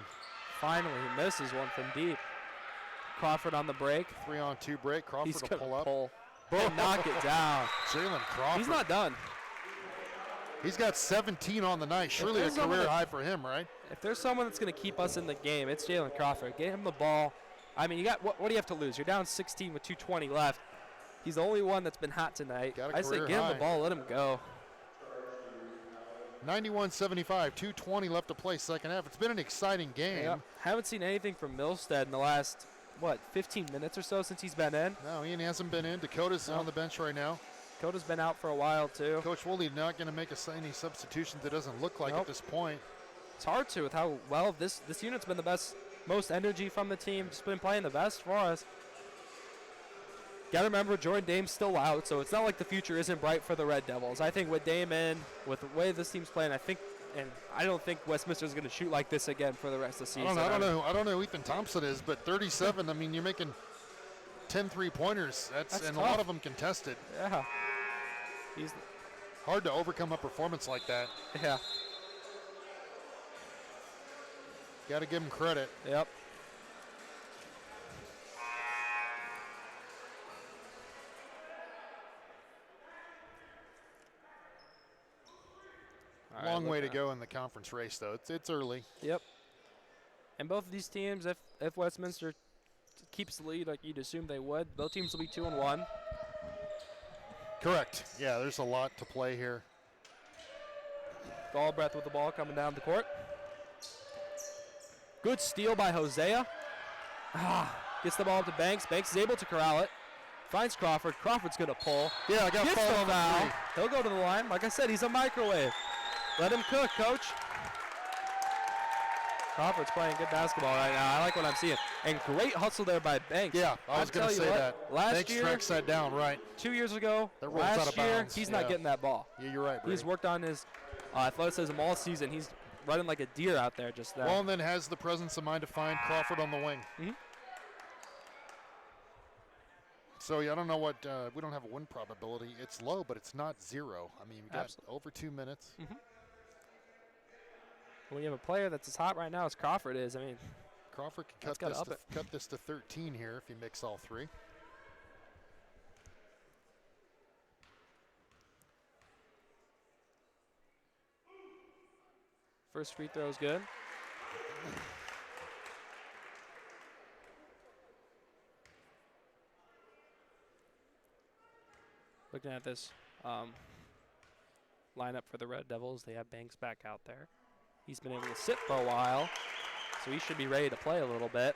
Finally, he misses one from deep. Crawford on the break. 3-on-2 break. Crawford will pull up. And knock it down. Jalen Crawford. He's not done. He's got 17 on the night. Surely a career high for him, right? If there's someone that's going to keep us in the game, it's Jalen Crawford. Get him the ball. I mean, you got what do you have to lose? You're down 16 with 2:20 left. He's the only one that's been hot tonight. I say give him the ball, let him go. 91-75, 2:20 left to play second half. It's been an exciting game. Yep. Haven't seen anything from Milstead in the last, 15 minutes or so since he's been in? No, he hasn't been in. Dakota's on the bench right now. Dakota's been out for a while, too. Coach Woolley not going to make any substitutions. It doesn't look like at this point. It's hard to with how well this unit's been the best, most energy from the team. Just been playing the best for us. Got to remember, Jordan Dame's still out, so it's not like the future isn't bright for the Red Devils. I think with Dame in, with the way this team's playing, I don't think Westminster's going to shoot like this again for the rest of the season. I don't know who Ethan Thompson is, but 37, I mean, you're making 10 three-pointers. That's and tough. A lot of them contested. Yeah. He's hard to overcome a performance like that. Yeah. Got to give him credit. Yep. Long way to go in the conference race, though. It's early. Yep. And both of these teams, if Westminster keeps the lead like you'd assume they would, both teams will be 2-1. Correct. Yeah, there's a lot to play here. Galbraith with the ball coming down the court. Good steal by Hosea. Gets the ball up to Banks. Banks is able to corral it. Finds Crawford. Crawford's going to pull. Yeah, I got Gets the foul. He'll go to the line. Like I said, he's a microwave. Let him cook, Coach. Crawford's playing good basketball right now. I like what I'm seeing. And great hustle there by Banks. Yeah, I was going to say that. Last year, tracks that down, right. 2 years ago, last year, he's not getting that ball. Yeah, you're right, Brady. He's worked on his athleticism all season. He's running like a deer out there just now. Well, and then has the presence of mind to find Crawford on the wing. Mm-hmm. So, I don't know what, we don't have a win probability. It's low, but it's not 0. I mean, we got over 2 minutes. Mm-hmm. When you have a player that's as hot right now as Crawford is, I mean, Crawford can cut this to 13 here if he makes all three. First free throw is good. Looking at this lineup for the Red Devils, they have Banks back out there. He's been able to sit for a while, so he should be ready to play a little bit.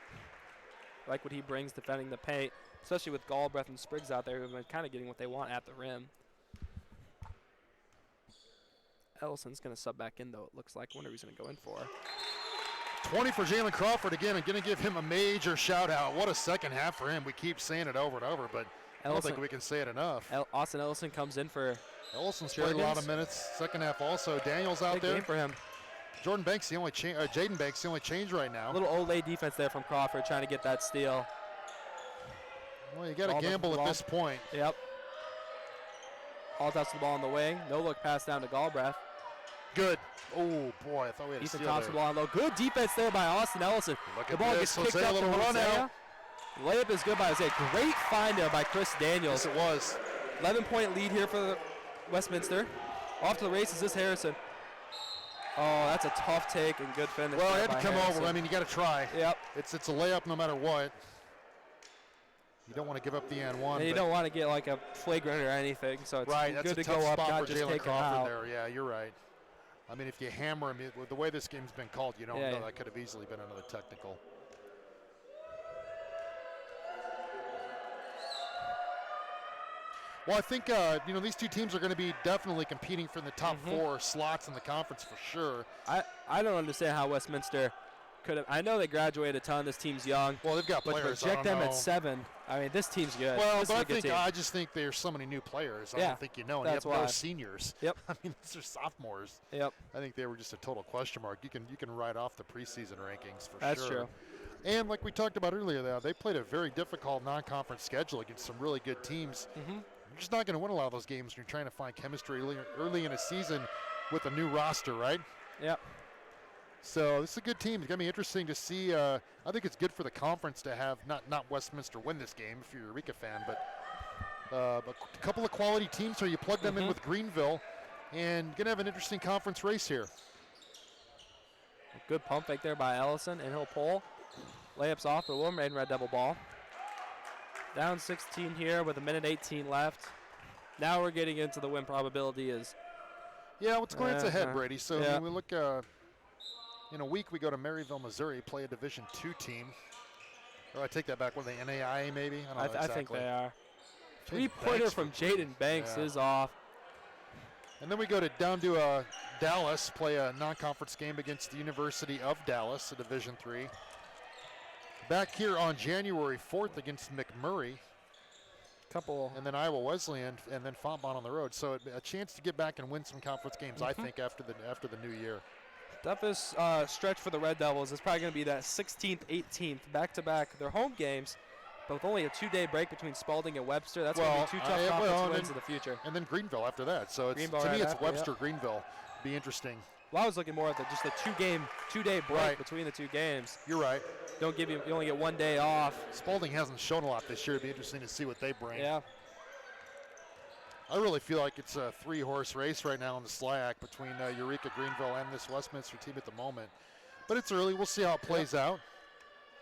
Like what he brings defending the paint, especially with Galbraith and Spriggs out there who have been kind of getting what they want at the rim. Ellison's going to sub back in, though, it looks like. I wonder who he's going to go in for. 20 for Jalen Crawford again. I'm going to give him a major shout-out. What a second half for him. We keep saying it over and over, but I don't think we can say it enough. Austin Ellison comes in for Ellison's played a lot of minutes. Second half also. Daniels out big there. Game for him. Jordan Banks, the only Jaden Banks, the only change right now. A little Olay defense there from Crawford trying to get that steal. Well, you got to gamble at this point. Yep. All touch the ball on the wing. No look pass down to Galbraith. Good. Oh, boy, I thought we had a steal Thompson there. ball on low. Good defense there by Austin Ellison. The ball gets kicked up to Hosea. Layup is good by Hosea. Great find there by Chris Daniels. Yes, it was. 11-point lead here for the Westminster. Off to the races, this Harrison. Oh, that's a tough take and good finish. Well, it had to come Harrison. over. I mean, you got to try. Yep. It's a layup no matter what. You don't want to give up the and one. And you don't want to get like a flagrant or anything, so it's right, good that's to a tough go up, spot not for just Jalen take him Crawford out. there. Yeah, you're right. I mean, if you hammer him, with the way this game's been called, you don't know. That could have easily been another technical. Well, I think these two teams are going to be definitely competing for the top four slots in the conference for sure. I don't understand how Westminster could have. I know they graduated a ton. This team's young. Well, they've got players. But to project them at 7, I mean, this team's good. Well, but I just think there's so many new players. I don't think you know. And that's you have why. no seniors. Yep. I mean, these are sophomores. Yep. I think they were just a total question mark. You can write off the preseason rankings for sure. That's true. And like we talked about earlier, they played a very difficult non-conference schedule against some really good teams. You're just not going to win a lot of those games when you're trying to find chemistry early in a season with a new roster, right? Yep. So this is a good team. It's going to be interesting to see. I think it's good for the conference to have not Westminster win this game if you're a Eureka fan, but a couple of quality teams here. You plug them in with Greenville, and going to have an interesting conference race here. Good pump fake there by Ellison, and he'll pull. Layups off, but will remain Red Devil ball. Down 16 here with 1:18 left. Now we're getting into the win probability is. Yeah, let's glance ahead, Brady. So when we look, in a week we go to Maryville, Missouri, play a Division II team. Or I take that back. What are they, NAIA maybe? I don't know exactly. I think they are. Three-pointer from Jaden Banks is off. And then we go down to Dallas, play a non-conference game against the University of Dallas, a Division III. Back here on January 4th against McMurray. And then Iowa Wesleyan, and then Fontbonne on the road. So a chance to get back and win some conference games, I think, after the new year. Toughest stretch for the Red Devils is probably going to be that 16th, 18th, back-to-back. Their home games, but with only a 2-day break between Spalding and Webster. That's going to be two tough conference wins in the future. And then Greenville after that. So to me, it's Webster-Greenville. Be interesting. Well, I was looking more at just the two-day break between the two games. You're right. You only get 1 day off. Spalding hasn't shown a lot this year. It'd be interesting to see what they bring. Yeah. I really feel like it's a 3-horse race right now in the SLAC between Eureka, Greenville, and this Westminster team at the moment. But it's early. We'll see how it plays out.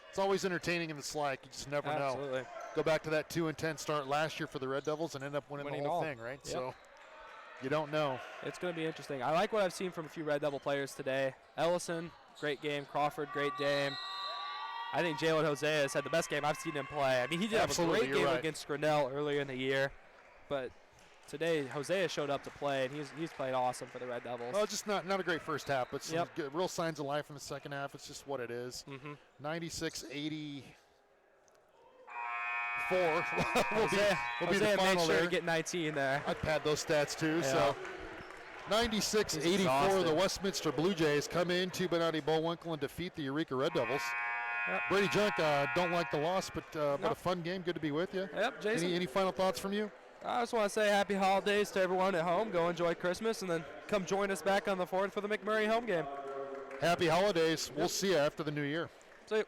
It's always entertaining in the SLAC. You just never know. Go back to that 2-10 start last year for the Red Devils and end up winning the whole thing, right? Yep. So you don't know. It's going to be interesting. I like what I've seen from a few Red Devil players today. Ellison, great game. Crawford, great game. I think Jalen Hosea has had the best game I've seen him play. I mean, he did have a great game against Grinnell earlier in the year, but today Hosea showed up to play, and he's played awesome for the Red Devils. Well, just not a great first half, but some real signs of life in the second half. It's just what it is. 96-84. will be the final made sure to get 19 there. I'd pad those stats too. So 96-84, the Westminster Blue Jays come into Benatti Bullwinkle and defeat the Eureka Red Devils. Yep. Brady Junk, don't like the loss, but a fun game. Good to be with you. Yep, Jason. Any final thoughts from you? I just want to say happy holidays to everyone at home. Go enjoy Christmas, and then come join us back on the 4th for the McMurray home game. Happy holidays. We'll see you after the new year. See you.